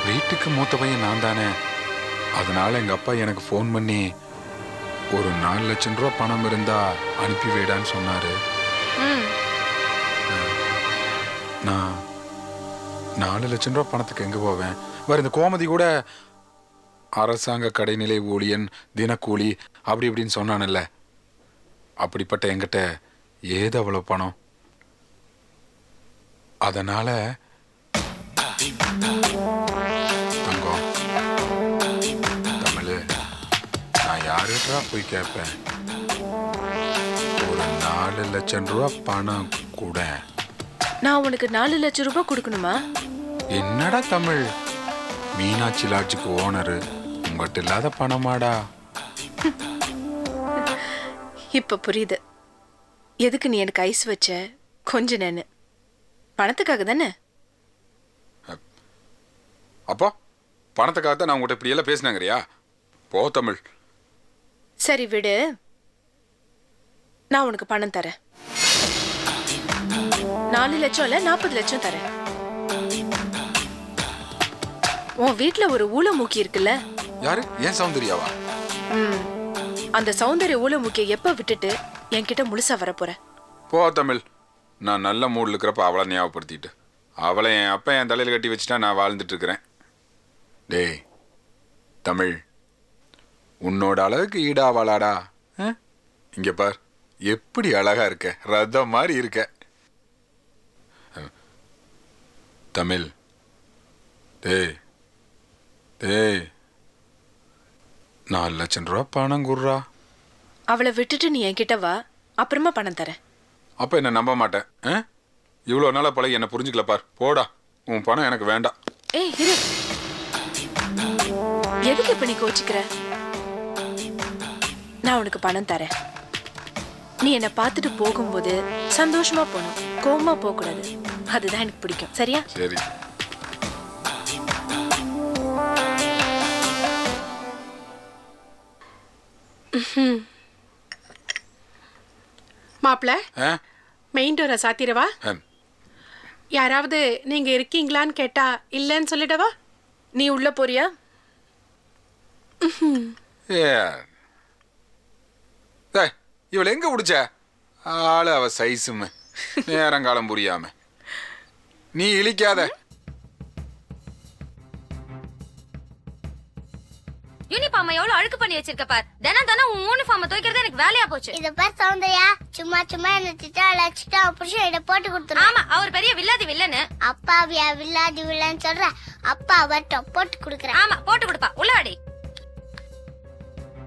வீட்டுக்கு மூத்த பையன் நான் தானே. அதனால எங்க அப்பா எனக்கு ஃபோன் பண்ணி ஒரு 4 லட்சம் ரூபா பணம் இருந்தா அனுப்பி வைடான்னு சொன்னாரு. நான் 4 லட்சம் ரூபா பணத்துக்கு எங்க போவேன்? வேற இந்த கோமதி கூட அரசாங்க கடைநிலை ஊழியன், தினக்கூலி அப்படி இப்படின்னு சொன்னானல்ல. அப்படிப்பட்ட என்கிட்ட ஏது அவ்வளவு பணம்? அதனால தங்கம், தமிழ், நான் யாருடா போய் கேட்பேன்? ஒரு 4 லட்சம் ரூபா பணம் கூட. நான் உனக்கு 4 லட்சம் ரூபாய் கொடுக்கணுமா? என்னடா தமிழ், மீனாட்சி லாட்ஜுக்கு ஓனரு, உங்ககிட்ட இல்லாத பணமாடா? இப்ப புரியுது எதுக்கு நீ எனக்கு ஐஸ் வச்ச. கொஞ்ச நேனு பணத்துக்காக தானே? அப்போ பணத்துக்காக தான் நான் உங்கள்கிட்ட இப்படி எல்லாம் பேசினாங்கறியா? போ தமிழ். சரி விடு, நான் உனக்கு பணம் தரேன். 4 லட்சம் இல்ல 40 லட்சம் தரேன். உன் வீட்டுல ஒரு ஊழ மூக்கி இருக்குல்ல? யாரு? ஏன் சௌந்தர்யாவா? அந்த சௌந்தர்ய ஊழமுக்கிய எப்ப விட்டுட்டு என்கிட்ட முழுசா வரப்போற? போ தமிழ். நான் நல்ல மூடில் இருக்கிறப்ப அவளை ஞாபகப்படுத்திட்டு அவளை என் அப்பா என் தலையில் கட்டி வச்சுட்டா நான் வாழ்ந்துட்டு இருக்கிறேன். டேய் தமிழ், உன்னோட அழகுக்கு ஈடாவாளாடா. இங்க பார், எப்படி அழகா இருக்க, ரதம் மாதிரி இருக்க. தமிழ், டேய் டேய், 4 லட்சம் ரூபா பணம் குடுறா. அவளை விட்டுட்டு நீ என்கிட்ட வா, அப்புறமா பணம் தரேன். அப்ப என்ன நம்ப மாட்டேன். இவ்வளோ நாளா பழகி என்ன புரிஞ்சுக்கல பார். போடா, உன் பணம் எனக்கு வேண்டாம். ஏய் இரு, எதுக்கு இப்ப நீ கோச்சிக்கிற? நான் உனக்கு பணம் தரேன். நீ என்னை பார்த்துட்டு போகும்போது சந்தோஷமா போகணும், கோவமா போக கூடாது. அதுதான் எனக்கு பிடிக்கும். சரியா? சரி. மாப்பிள, மெயின் டோரை சாத்திரவா? யாராவது நீங்க இருக்கீங்களான்னு கேட்டா இல்லன்னு சொல்லிடவா? நீ உள்ள போறியா? இவளை எங்க பிடிச்ச ஆளு? அவ சைஸும் நேரங்காலம் புரியாம நீ இழிக்காத. யூனிஃபார்ம் எவ்வளவு அழுக்கு பண்ணி வச்சிருக்க பார். தினம் தினம் உன் யூனிஃபார்ம் துவைக்கிறது எனக்கு வேலையா போச்சு. இத பார் சௌந்தர்யா, சும்மா சும்மா என்ன திட்டா அழைச்சிட்டா புருஷன் இட போட்டு கொடுத்துரு. ஆமா, அவர் பெரிய வில்லாதி வில்லன்னு. அப்பாவியா வில்லாதி வில்லன்னு சொல்ற? அப்பா அவர்ட்ட போட்டு கொடுக்குறேன். ஆமா, போட்டு கொடுப்பா. உள்ளவாடி.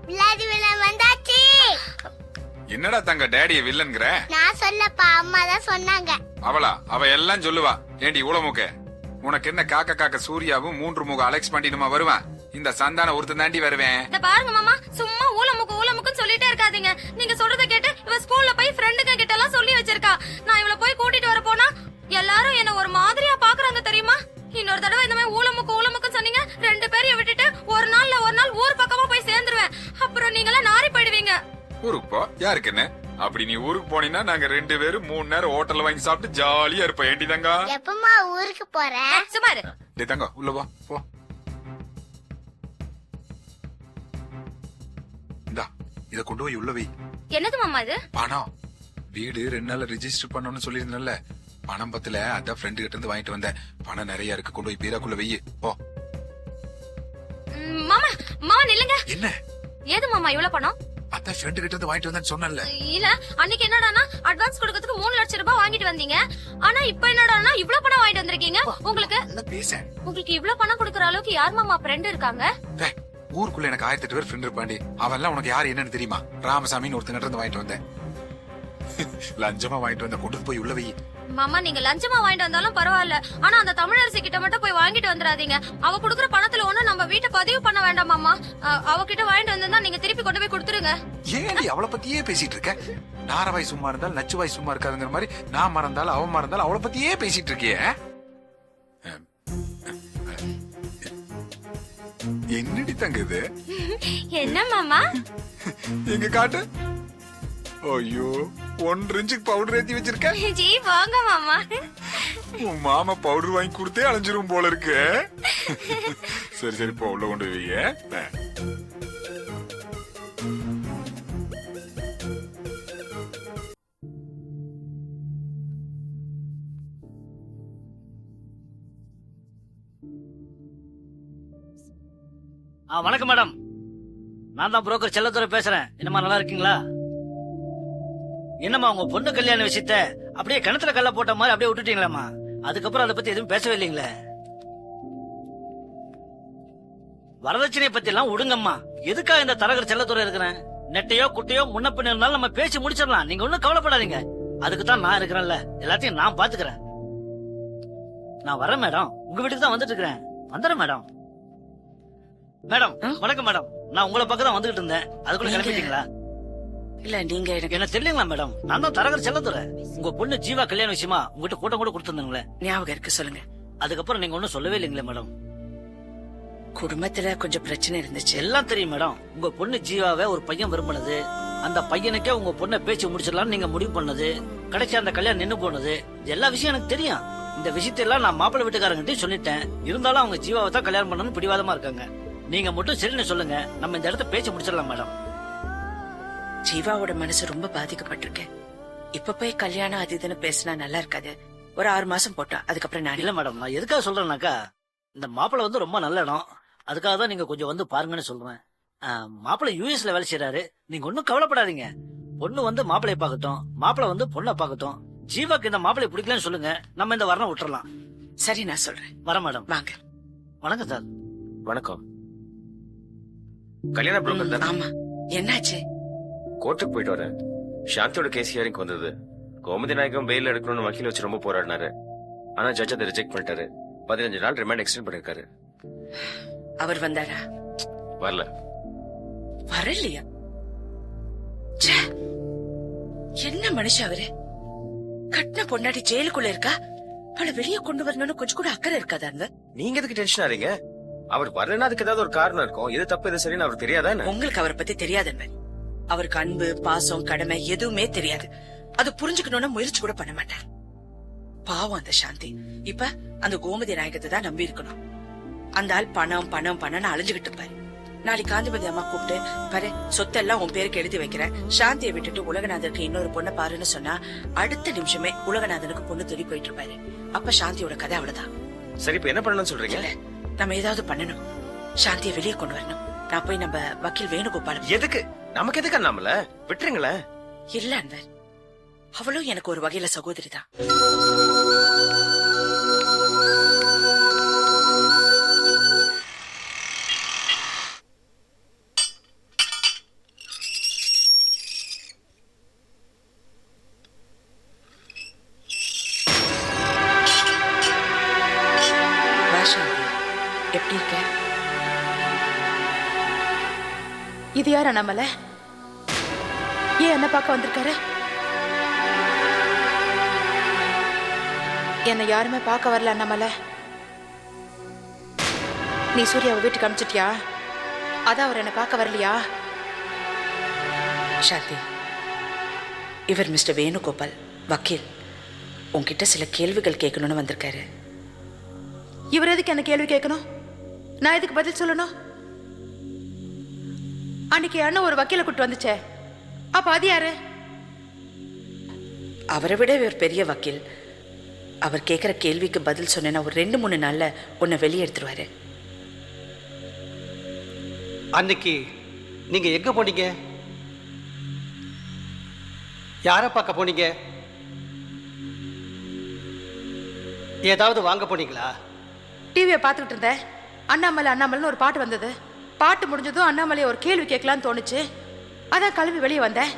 வில்லாதி வில்லன் வந்தாச்சு. என்னடா தங்க டேடிய வில்லன்கிற? நான் சொல்லப்பா, அம்மா தான் சொன்னாங்க. அவளா? அவ எல்லாம் சொல்லுவா. ஏண்டி ஊழமுக்க, உனக்கு என்ன காக்க காக்க சூர்யாவும் 3 முக அலெக்ஸ் பண்ணிடுமா வருவான்? இந்த சந்தான ஒருத்தன் தாண்டி வருவேன். இந்த பாருங்க மாமா, சும்மா ஊழமுக்குன்னு சொல்லிட்டே இருக்காதீங்க. நீங்க சொல்றத கேட்டு இவ ஸ்கூல்ல போய் ஃப்ரெண்டுங்க கிட்ட எல்லாம் சொல்லி வச்சிருக்கா. நான் இவள போய் கூட்டிட்டு வர போனா எல்லாரும் என்ன ஒரு மாதிரியா பாக்குறாங்க தெரியுமா? இன்னொரு தடவை இந்த மாதிரி ஊழமுக்கு சொன்னீங்க, 2 பேரையும் விட்டுட்டு ஒரு நாள் ஊர் பக்கமா போய் சேர்ந்துருவேன். அப்புறம் நீங்களாம் நாரி போயிடுவீங்க. ஊருக்கு போ, யாருக்கு என்ன? அப்படி நீ ஊருக்கு போனீங்கன்னா நாங்க 2 பேரும் 3 நேரம் ஹோட்டல்ல வாங்கி சாப்பிட்டு ஜாலியா இருப்போம். ஏண்டி தங்கா? எப்பமா ஊருக்கு போற? சும்மா இரு. டேய் தங்கா, உள்ள வா. போ. இந்தா, இத கொண்டு போய் உள்ள வை. என்னது மாமா இது? பணம். வீடு 2 நாள்ல ரெஜிஸ்டர் பண்ணணும்னு சொல்லிருந்தேன்ல, பணம் பத்தல, அதான் ஃப்ரெண்டு கிட்ட இருந்து வாங்கிட்டு வந்தேன். பணம் நிறைய இருக்கு, கொண்டு போய் பீராக்குள்ள வை. போ. மாமா நில்லுங்க. என்ன? ஏது மாமா இவ்வளவு பணம்? அதான் ஃப்ரெண்டு கிட்ட இருந்து வாங்கிட்டு வந்தேன்னு சொன்னேன்ல. இல்ல, அன்னைக்கு என்னடானா அட்வான்ஸ் கொடுக்கிறதுக்கு 3 லட்சம் ரூபாய் வாங்கிட்டு வந்தீங்க. ஆனா இப்ப என்னடானா இவ்ளோ பணம் வாங்கிட்டு வந்திருக்கீங்க. உங்களுக்கு இவ்ளோ பணம் கொடுக்கற அளவுக்கு யார் மாமா ஃப்ரெண்ட் இருக்காங்க? ஊருக்குள்ள எனக்கு 1008 பேர் ஃப்ரெண்ட் இருப்பாண்டி. அவெல்லாம் உனக்கு யாரு என்னன்னு தெரியுமா? ராமசாமின்னு ஒருத்தங்க இருந்து வாங்கிட்டு வந்தேன். லஞ்சமா வாங்கிட்டு வந்த, கொண்டு போய் உள்ள வை. மாமா, நீங்க லஞ்சமா வாங்கிட்டு வந்தாலும் பரவாயில்ல, ஆனா அந்த தமிழரசி கிட்ட மட்டும் போய் வாங்கிட்டு வந்துடாதீங்க. அவ குடுக்குற பணத்துல ஒண்ணு நம்ம வீட்டை பதிவு பண்ண வேண்டாம் மாமா. அவகிட்ட வாங்கிட்டு வந்தா நீங்க திருப்பி கொண்டு போய் கொடுத்துருங்க. ஏன் அவளை பத்தியே பேசிட்டு இருக்க? நாரவாய் சும்மா இருந்தால் நச்சுவாய் சும்மா இருக்காதுங்கிற மாதிரி நான் மறந்தாலும் அவன் மறந்தாலும் அவளை பத்தியே பேசிட்டு இருக்கிய. என்னடி தங்க இது? என்ன மாமா? எங்க காட்டு. ஐயோ, 1 இன்ச்சுக்கு பவுடர் ஏத்தி வச்சிருக்க. ஜி வாங்க மாமா. உன் மாமா பவுடர் வாங்கி கொடுத்தே அலைஞ்சிரும் போல இருக்கு. சரி சரி, போ, உள்ள கொண்டு வைங்க. வணக்கம் மேடம், நான் தான் புரோக்கர் செல்லத்துறை பேசுறேன். என்னம்மா நல்லா இருக்கீங்களா? என்னம்மா உங்க பொண்ணு கல்யாண விஷயத்த அப்படியே கிணத்துல கல்ல போட்ட மாதிரி அப்படியே விட்டுட்டீங்களாம்மா? அதுக்கப்புறம் அதை பத்தி எதுவும் பேசவே இல்லைங்களே. வரதட்சணை பத்தி எல்லாம் விடுங்கம்மா. எதுக்காக இந்த தரகர் செல்லத்துறை இருக்கிறேன்? நெட்டையோ குட்டையோ முன்ன பின்ன இருந்தாலும் நம்ம பேசி முடிச்சிடலாம். நீங்க ஒண்ணும் கவலைப்படாதீங்க. அதுக்கு தான் நான் இருக்கிறேன்ல, எல்லாத்தையும் நான் பாத்துக்கிறேன். நான் வரேன் மேடம், உங்க வீட்டுக்கு தான் வந்துட்டு இருக்கிறேன். வந்துடுறேன் மேடம். மேடம் வணக்கம் மேடம், நான் உங்களை பக்கம் தான் வந்துகிட்டு இருந்தேன். அதுக்குள்ள கிளம்பிட்டீங்களா? இல்ல, நீங்க என்ன தெரியலங்களா மேடம்? நான் தான் தரகர் செல்லத்துறை. உங்க பொண்ணு ஜீவா கல்யாண விஷயமா உங்ககிட்ட கூட்டம் கூட கொடுத்துருந்தீங்களே, ஞாபகம் இருக்கு? சொல்லுங்க. அதுக்கப்புறம் நீங்க ஒன்னும் சொல்லவே இல்லைங்களே மேடம். குடும்பத்துல கொஞ்சம் பிரச்சனை இருந்துச்சு. எல்லாம் தெரியும் மேடம். உங்க பொண்ணு ஜீவாவை ஒரு பையன் விரும்பினது, அந்த பையனுக்கே உங்க பொண்ணை பேச்சு முடிச்சிடலாம்னு நீங்க முடிவு பண்ணது, கடைசி அந்த கல்யாணம் நின்னு போனது, எல்லா விஷயம் எனக்கு தெரியும். இந்த விஷயத்தெல்லாம் நான் மாப்பிள்ளை வீட்டுக்காரங்கிட்டே சொல்லிட்டேன். இருந்தாலும் அவங்க ஜீவாவை தான் கல்யாணம் பண்ணணும்னு பிடிவாதமா இருக்காங்க. நீங்க மட்டும் சரின்னு சொல்லுங்க, நம்ம இந்த இடத்த பேச்சு முடிச்சிடலாம் மேடம். ஜீவாவோட மனசு ரொம்ப பாதிக்கப்பட்டிருக்கு. இப்ப போய் கல்யாணம் அது இதுன்னு பேசினா நல்லா இருக்காது. ஒரு 6 மாசம் போட்டா அதுக்கப்புறம் நான் இல்ல மேடம், நான் எதுக்காக சொல்றேன்னாக்கா, இந்த மாப்பிள்ளை வந்து ரொம்ப நல்ல இடம், அதுக்காக தான் நீங்க கொஞ்சம் வந்து பாருங்கன்னு சொல்றேன். மாப்பிள்ளை யூஎஸ்ல வேலை செய்யறாரு, நீங்க ஒன்னும் கவலைப்படாதீங்க. பொண்ணு வந்து மாப்பிள்ளைய பாக்கட்டும், மாப்பிள்ளை வந்து பொண்ணை பாக்கட்டும். ஜீவாக்கு இந்த மாப்பிள்ளை பிடிக்கலன்னு சொல்லுங்க, நம்ம இந்த வரணம் விட்டுறலாம். சரி, நான் சொல்றேன். வர மேடம். வாங்க. வணக்கம் சார். வணக்கம். கல்யாண புரோக்கர் தானே? ஆமா. என்னாச்சு? கோர்ட்டுக்கு போயிட்டு வரேன். சாந்தியோட கேஸ் ஹியரிங் வந்தது. கோமதி நாயகம் பெயில் எடுக்கணும்னு வக்கீல் வச்சு ரொம்ப போராடினாரு. ஆனா ஜட்ஜ் அதை ரிஜெக்ட் பண்ணிட்டாரு. 15 நாள் ரிமாண்ட் எக்ஸ்டெண்ட் பண்ணிருக்காரு. அவர் வந்தாரா? வரல. வரலையா? என்ன மனுஷன் அவரு? கட்டின பொண்டாட்டி ஜெயிலுக்குள்ள இருக்கா, அவளை வெளியே கொண்டு வரணும்னு கொஞ்சம் கூட அக்கறை இருக்காதாங்க? நீங்க எதுக்கு டென்ஷன் ஆறீங்க? அவர் வரலன்னா அதுக்கு ஏதாவது ஒரு காரணம் இருக்கும். எது தப்பு எது சரின்னு அவருக்கு தெரியாதா? உங்களுக்கு அவரை பத்தி தெரியாதுன்னு. அவருக்கு அன்பு, பாசம், கடமை எதுவுமே தெரியாது. அது புரிஞ்சுக்கணும்னு முயற்சி கூட பண்ண மாட்டார். பாவம் அந்த சாந்தி. இப்ப அந்த கோமதி நாயகத்தை தான் நம்பி இருக்கணும். அந்த ஆள் பணம் பணம் பணம்னு அலைஞ்சுகிட்டு இருப்பாரு. நாளைக்கு காந்திமதி அம்மா கூப்பிட்டு, பாரு சொத்தெல்லாம் உன் பேருக்கு எழுதி வைக்கிறேன், சாந்தியை விட்டுட்டு உலகநாதனுக்கு இன்னொரு பொண்ணை பாருன்னு சொன்னா அடுத்த நிமிஷமே உலகநாதனுக்கு பொண்ணு தேடி போயிட்டு இருப்பாரு. அப்ப சாந்தியோட கதை அவ்வளவுதான். சரி, இப்ப என்ன பண்ணணும்னு சொல்றீங்க? நம்ம ஏதாவது பண்ணணும். சாந்தியை வெளியே கொண்டு வரணும். நான் போய் நம்ம வக்கீல் வேணுகோபால். எதுக்கு? நமக்கு எதுக்கு அண்ணாமல? விட்டுருங்களேன். இல்ல அன்பர், அவளும் எனக்கு ஒரு வகையில சகோதரி தான். எப்படி இருக்க? இது யார் அண்ணாமலை? ஏன் என்ன பார்க்க வந்திருக்காரு? என்னை யாருமே பார்க்க வரல அண்ணாமலை. நீ சூர்யாவை வீட்டுக்கு அனுப்பிச்சிட்டியா? அதான் அவர் என்னை பார்க்க வரலையா? சாந்தி, இவர் மிஸ்டர் வேணுகோபால், வக்கீல். உன்கிட்ட சில கேள்விகள் கேட்கணும்னு வந்திருக்காரு. இவர் எதுக்கு என்ன கேள்வி கேட்கணும்? நான் எதுக்கு பதில் சொல்லணும்? அன்னைக்கு அண்ணன் ஒரு வக்கீல கூட்டு வந்துச்சே, அப்ப அது யாரு? அவரை விட இவர் பெரிய வக்கீல். அவர் கேட்கிற கேள்விக்கு பதில் சொன்னேன்னா ஒரு 2-3 நாள்ல உன்னை வெளியே எடுத்துருவாரு. அன்னைக்கு நீங்க எங்க போனீங்க? யார பார்க்க போனீங்க? ஏதாவது வாங்க போனீங்களா? டிவியை பார்த்துக்கிட்டு இருந்தேன். அண்ணாமலை அண்ணாமலைன்னு ஒரு பாட்டு வந்தது. பாட்டு முடிஞ்சதும் அண்ணாமலையை ஒரு கேள்வி கேட்கலான்னு தோணுச்சு. அதான் கிளம்பி வெளியே வந்தேன்.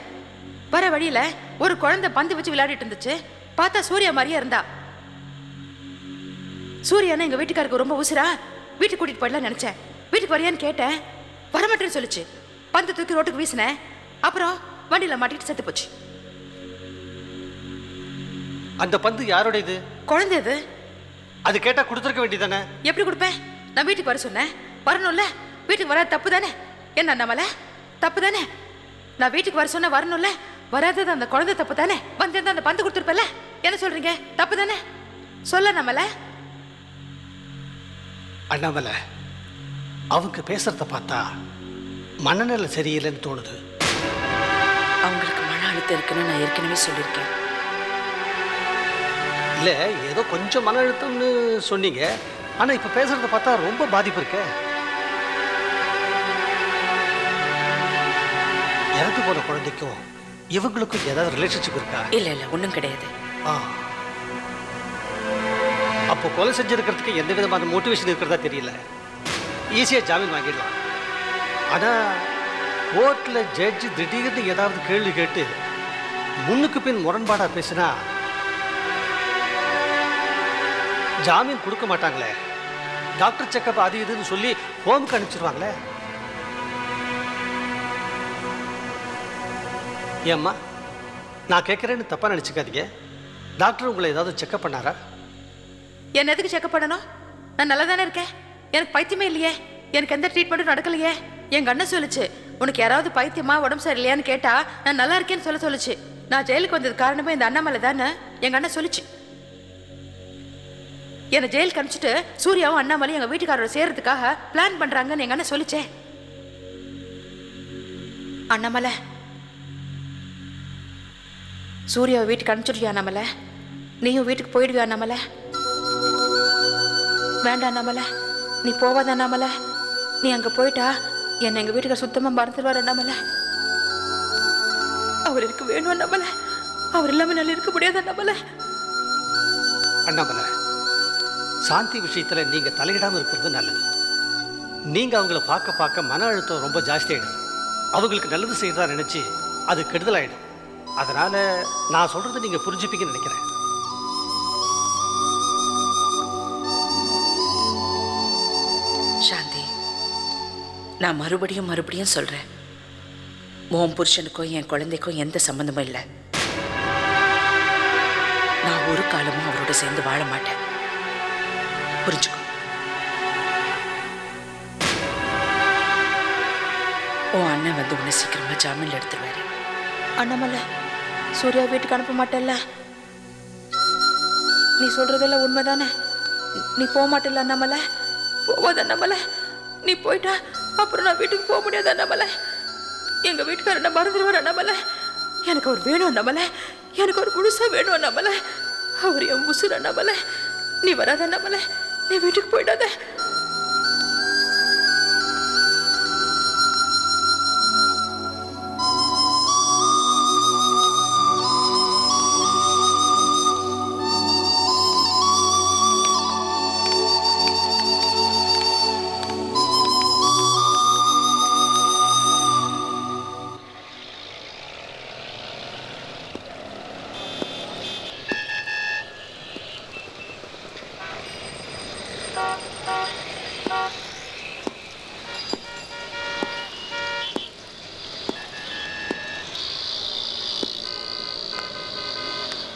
வர வழியில ஒரு குழந்தை பந்து வச்சு விளையாடிட்டு இருந்துச்சு. பார்த்தா சூர்யா மாதிரியே இருந்தா. சூர்யானா எங்க வீட்டுக்காருக்கு ரொம்ப உசுரா, வீட்டுக்கு கூட்டிட்டு போயிடலாம் நினைச்சேன். வீட்டுக்கு வரியான்னு கேட்டேன், வரமாட்டேன்னு சொல்லிச்சு. பந்து தூக்கி ரோட்டுக்கு வீசினேன். அப்புறம் வண்டியில மாட்டிட்டு செத்து போச்சு. அந்த பந்து யாரோட இது? குழந்தை இது. அது கேட்டா கொடுத்துருக்க வேண்டியதானே? எப்படி கொடுப்பேன்? நான் வீட்டுக்கு வர சொன்னேன், வரணும்ல. வீட்டுக்கு வராது தப்பு தானே? என்ன அண்ணாமலை, தப்பு தானே? நான் வீட்டுக்கு வர சொன்ன வரணும்ல. வராதது அந்த குழந்தை தப்பு தானே? வந்திருந்தா அந்த பந்து கொடுத்துருப்பல. என்ன சொல்றீங்க? தப்பு தானே? சொல்ல அண்ணாமலை. அண்ணாமலை, அவங்க பேசுறத பார்த்தா மனநிலை சரியில்லைன்னு தோணுது. அவங்களுக்கு மன அழுத்தம் இருக்குன்னு நான் ஏற்கனவே சொல்லியிருக்கேன். இல்லை, ஏதோ கொஞ்சம் மன அழுத்தம்னு சொன்னீங்க. ஆனால் இப்போ பேசுறத பார்த்தா ரொம்ப பாதிப்பு இருக்க. இறந்து போன குழந்தைக்கும் இவங்களுக்கும் ஏதாவது ரிலேஷன்ஷிப் இருக்கா? இல்ல இல்ல, ஒன்றும் கிடையாது. அப்போ கொலை செஞ்சிருக்கிறதுக்கு எந்த விதமான மோட்டிவேஷன் இருக்கிறதா தெரியல. ஈஸியாக ஜாமீன் வாங்கிடலாம். ஆனால் கோர்ட்டில் ஜட்ஜ் திடீர்னு ஏதாவது கேள்வி கேட்டு முன்னுக்கு பின் முரண்பாடாக பேசினா ஜாமீன் கொடுக்க மாட்டாங்களே. டாக்டர் செக்கப் அது இதுன்னு சொல்லி ஹோமுக்கு அனுப்பிச்சிருவாங்களே. ஏம்மா, நான் கேட்குறேன்னு தப்பாக நினச்சிக்காதீங்க. டாக்டர் உங்களை ஏதாவது செக்கப் பண்ணாரா? என்ன எதுக்கு செக்கப் பண்ணணும்? நான் நல்லா தானே இருக்கேன். எனக்கு பைத்தியமே இல்லையே. எனக்கு எந்த ட்ரீட்மெண்ட்டும் நடக்கலையே. எங்கள் அண்ணன் சொல்லுச்சு, உனக்கு யாராவது பைத்தியமா உடம்பு சரியில்லையான்னு கேட்டா நான் நல்லா இருக்கேன்னு சொல்லுச்சு. நான் ஜெயிலுக்கு வந்தது காரணமே இந்த அண்ணாமலை தானே எங்கள் அண்ணன் சொல்லிச்சு. என்னை ஜெயிலுக்கு அனுப்பிச்சிட்டு சூர்யாவும் அண்ணாமலையும் எங்கள் வீட்டுக்காரோட சேர்றதுக்காக பிளான் பண்ணுறாங்கன்னு எங்கள் அண்ணன் சொல்லிச்சே. அண்ணாமலை, சூர்யாவை வீட்டுக்கு அனுப்பிச்சுடுவியா நம்மள? நீயும் வீட்டுக்கு போயிடுவியா நம்மள? வேண்டாம் நம்மள, நீ போவாத நம்மள. நீ அங்கே போயிட்டா என்னை எங்கள் வீட்டுக்கு சுத்தமாக மறந்துடுவார் நம்மள. அவர் எனக்கு வேணும் நம்மள. அவர் இல்லாமல் நல்லா இருக்க முடியாத நம்மள. அண்ணாமலை, சாந்தி விஷயத்துல நீங்க தலையிடாம இருக்கிறது நல்லது. நீங்க அவங்கள பார்க்க பார்க்க மன அழுத்தம் ரொம்ப ஜாஸ்தியாயிடும். அவங்களுக்கு நல்லது செய்யறதா நினைச்சு அது கெடுதலாயிடும். அதனால நான் சொல்றதை நீங்க புரிஞ்சுப்பீங்கன்னு நினைக்கிறேன். சாந்தி, நான் மறுபடியும் சொல்றேன், உன் புருஷனுக்கும் என் குழந்தைக்கும் எந்த சம்பந்தமும் இல்லை. நான் ஒரு காலமும் அவரோட சேர்ந்து வாழ மாட்டேன். புரிஞ்சுக்கோ. உன் அண்ணன் வந்து உன்னை சீக்கிரமா ஜாமீன்ல எடுத்துருவாரு. அண்ணாமலை, சூர்யா வீட்டுக்கு அனுப்ப மாட்டல்ல? நீ சொல்றதெல்லாம் உண்மைதானே? நீ போக மாட்டல அண்ணாமலை? போவாத அண்ணாமலை. நீ போயிட்டா அப்புறம் நான் வீட்டுக்கு போக முடியாது அண்ணாமலை. எங்க வீட்டுக்காரர் என்ன மறந்துடுவார் அண்ணாமலை. எனக்கு அவர் வேணும் அண்ணாமலை. எனக்கு அவர் முழுசா வேணும் அண்ணாமலை. அவர் என் முசுர் அண்ணாமலை. நீ வராத அண்ணாமலை. நீ வீட்டுக்கு போயிடாத.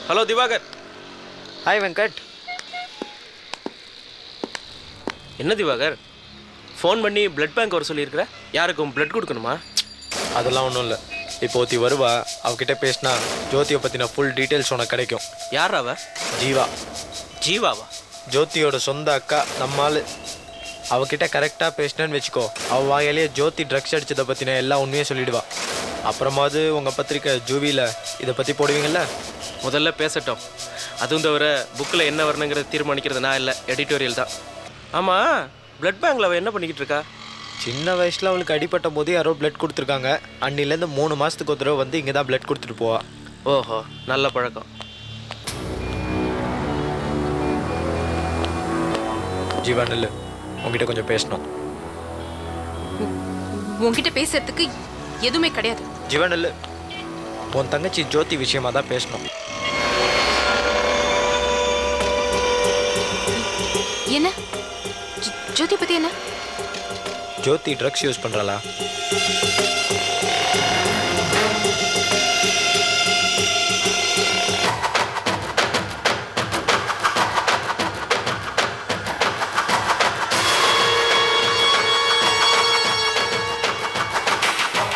ஹலோ திவாகர். ஹாய் வெங்கட். என்ன திவாகர், ஃபோன் பண்ணி பிளட் பேங்க் வர சொல்லியிருக்கிற? யாருக்கும் பிளட் கொடுக்கணுமா? அதெல்லாம் ஒன்றும் இல்லை. இப்போ ஒருத்தி வருவா, அவகிட்ட பேசினா ஜோதியை பற்றின ஃபுல் டீட்டெயில்ஸ் உனக்கு கிடைக்கும். யார் அவ? ஜீவா. ஜீவாவா? ஜோதியோட சொந்த அக்கா, நம்மால். அவகிட்ட கரெக்டாக பேசினேன்னு வச்சுக்கோ, அவள் வாயிலேயே ஜோதி ட்ரக்ஸ் அடித்ததை பற்றின எல்லா உண்மையும் சொல்லிடுவா. அப்புறமாவது உங்கள் பத்திரிக்கை ஜூவியில் இதை பற்றி போடுவீங்கள்ல? முதல்ல பேசட்டும். அதுவும் தவிர புக்கில் என்ன வரணுங்கிறத தீர்மானிக்கிறது நான் இல்லை, எடிட்டோரியல் தான். ஆமாம், பிளட் பேங்க்ல அவள் என்ன பண்ணிக்கிட்டு இருக்கா? சின்ன வயசில் அவளுக்கு அடிப்பட்ட போது யாரோ பிளட் கொடுத்துருக்காங்க. அன்னிலேருந்து 3 மாதத்துக்கு ஒரு தடவை வந்து இங்கே தான் பிளட் கொடுத்துட்டு போவா. ஓஹோ, நல்ல பழக்கம். ஜீவா நெல்லு, உங்ககிட்ட கொஞ்சம் பேசணும். உன்கிட்ட பேசுறதுக்கு எதுவுமே கிடையாது. ஜீவா நெல்லு, உன் தங்கச்சி ஜோதி விஷயமா தான் பேசணும். என்ன ஜோதி பத்தி என்ன? ஜோதி ட்ரக்ஸ் யூஸ் பண்றாளா?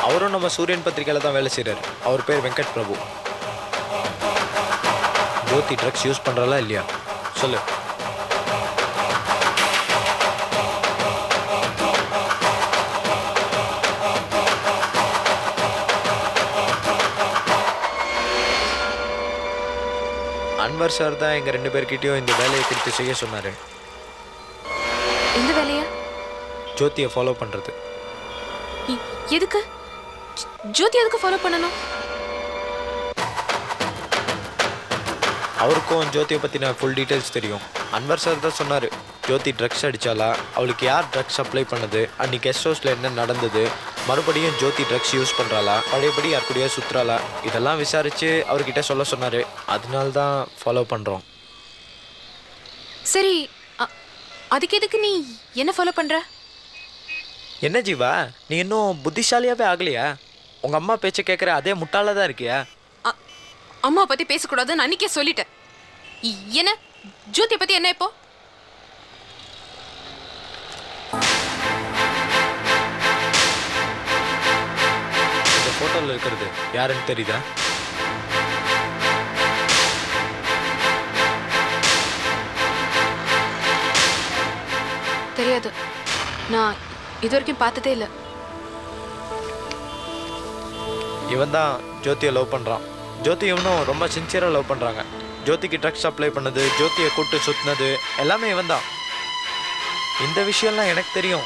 அவரும் நம்ம சூரியன் பத்திரிகையில தான் வேலை செய்கிறார். அவர் பேர் வெங்கட் பிரபு. ஜோதி ட்ரக்ஸ் யூஸ் பண்ணுறாளா இல்லையா சொல்லு. அன்வர் சார் தான் எங்கள் 2 பேர்கிட்டையும் இந்த வேலையை குறித்து செய்ய சொன்னார். இந்த வேலையா? ஜோதியை ஃபாலோ பண்ணுறது. எதுக்கு ஜோதி எதுக்கு ஃபாலோ பண்ணணும்? அவருக்கும் ஜோதியை பற்றின ஃபுல் டீட்டெயில்ஸ் தெரியும். அன்வர் சார் தான் சொன்னார், ஜோதி ட்ரக்ஸ் அடித்தாலா, அவளுக்கு யார் ட்ரக்ஸ் அப்ளை பண்ணது, அன்றைக்கி கெஸ்ட் ஹவுஸில் என்ன நடந்தது, மறுபடியும் ஜோதி ட்ரக்ஸ் யூஸ் பண்ணுறாளா, பழையபடி யாருக்கூடயே சுற்றுறாளா, இதெல்லாம் விசாரித்து அவர்கிட்ட சொல்ல சொன்னார். அதனால தான் ஃபாலோ பண்ணுறோம். சரி, அதுக்கு எதுக்கு நீ என்ன ஃபாலோ பண்ணுற? என்ன ஜீவா, நீ இன்னும் புத்திசாலியாகவே ஆகலையா? உங்கள் அம்மா பேச்சை கேட்குற அதே முட்டாளாக தான் இருக்கியா? அம்மா பற்றி பேசக்கூடாதுன்னு அன்னைக்கே சொல்லிட்டேன். என்ன ஜோதியை பற்றி என்ன இப்போ? இந்த ஃபோட்டோவில் இருக்கிறது யாருன்னு தெரியுதா? தெரியாது, நான் இது வரைக்கும் பார்த்ததே இல்லை. இவன் தான் ஜோதியை லவ் பண்ணுறான். ஜோதி இவனும் ரொம்ப சின்சியராக லவ் பண்ணுறாங்க. ஜோதிக்கு ட்ரக்ஸ் சப்ளை பண்ணது, ஜோதியை கூட்டு சுற்றினது எல்லாமே இவன் தான். இந்த விஷயம்லாம் எனக்கு தெரியும்.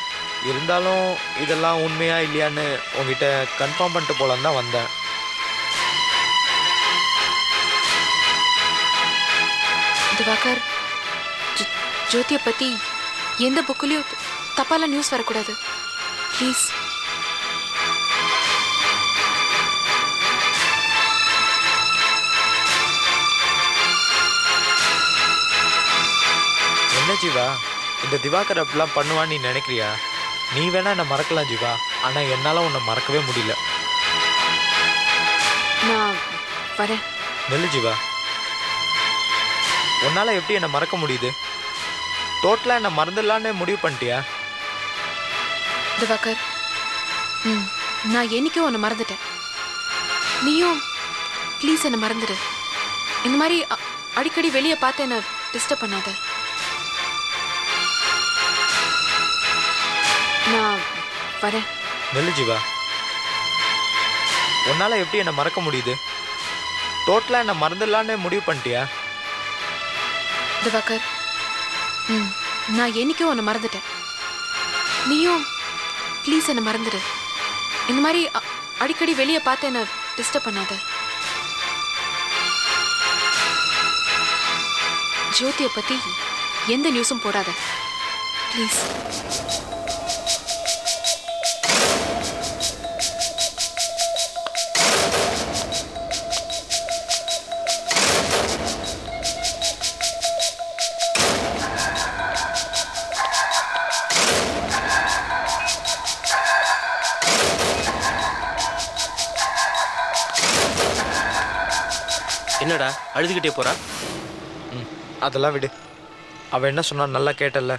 இருந்தாலும் இதெல்லாம் உண்மையா இல்லையான்னு உங்ககிட்ட கன்ஃபார்ம் பண்ணிட்டு போலான்னு தான் வந்தேன். திவாகர், ஜோதியை பற்றி எந்த புக்குலேயும் தப்பாலாம் நியூஸ் வரக்கூடாது ப்ளீஸ். என்ன ஜீவா, இந்த திவாகர் அப்படிலாம் பண்ணுவான்னு நீ நினைக்கிறியா? நீ வேணா என்னை மறக்கலாம் ஜீவா, ஆனால் என்னால் உன்னை மறக்கவே முடியல. நான் வரேன். நெல்லு ஜீவா, உன்னால் எப்படி என்னை மறக்க முடியுது? டோட்டலாக என்னை மறந்துடலான்னு முடிவு பண்ணிட்டியா? திவாகர், நான் என்னைக்கும் உன்னை மறந்துட்டேன். நீயும் ப்ளீஸ் என்னை மறந்துடு. இந்த மாதிரி அடிக்கடி வெளியே பார்த்து என்னை டிஸ்டர்ப் பண்ணாத. நான் வரேன். நெல்லு ஜீவா, உன்னால் எப்படி என்னை மறக்க முடியுது? டோட்டலாக என்னை மறந்துடலான்னு முடிவு பண்ணிட்டியா? திவாகர், நான் என்னைக்கும் உன்னை மறந்துட்டேன். நீயும் ப்ளீஸ் என்னை மறந்துடு. இந்த மாதிரி அடிக்கடி வெளியே பார்த்து என்னை டிஸ்டர்ப் பண்ணாத. ஜோதியை பற்றி எந்த நியூஸும் போடாத ப்ளீஸ். என்னடா அழுதுகிட்டே போறா? அதெல்லாம் விடு. அவள் என்ன சொன்னா நல்லா கேட்டல்ல.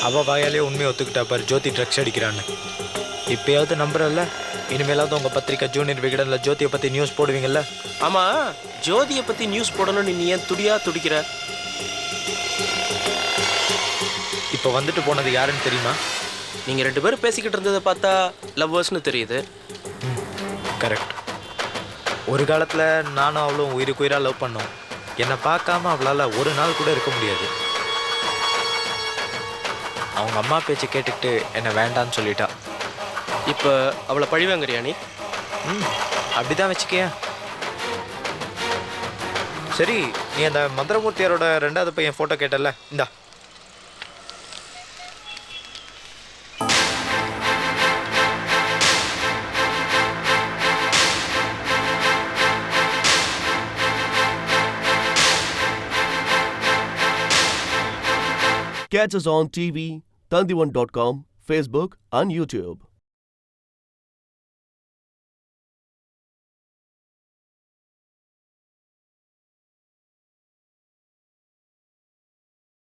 அவள் வாயாலே உண்மையை ஒத்துக்கிட்டா பாரு, ஜோதி ட்ரக்ஸ் அடிக்கிறான்னு. இப்பயாவது நம்புறல்ல? இனிமேலாவது உங்கள் பத்திரிக்கை ஜூனியர் விகடனில் ஜோதியை பற்றி நியூஸ் போடுவீங்கல்ல? ஆமா, ஜோதியை பற்றி நியூஸ் போடணும்னு நீ ஏன் துடிக்கிற? இப்போ வந்துட்டு போனது யாருன்னு தெரியுமா? நீங்கள் 2 பேரும் பேசிக்கிட்டு இருந்ததை பார்த்தா லவ்வர்ஸ்னு தெரியுது. கரெக்ட். ஒரு காலத்தில் நானும் அவளும் உயிருக்கு உயிராக லவ் பண்ணோம். என்னை பார்க்காம அவளால் ஒரு நாள் கூட இருக்க முடியாது. அவங்க அம்மா பேச்சு கேட்டுக்கிட்டு என்னை வேண்டான்னு சொல்லிட்டா. இப்போ அவளை பழிவாங்கறியா நீ? அப்படிதான் வச்சுக்கியா. சரி, நீ அந்த மந்திரமூர்த்தியாரோட 2வது பையன் ஃபோட்டோ கேட்டல, இந்தா. Catch us on TV, Tandivan.com, Facebook and YouTube.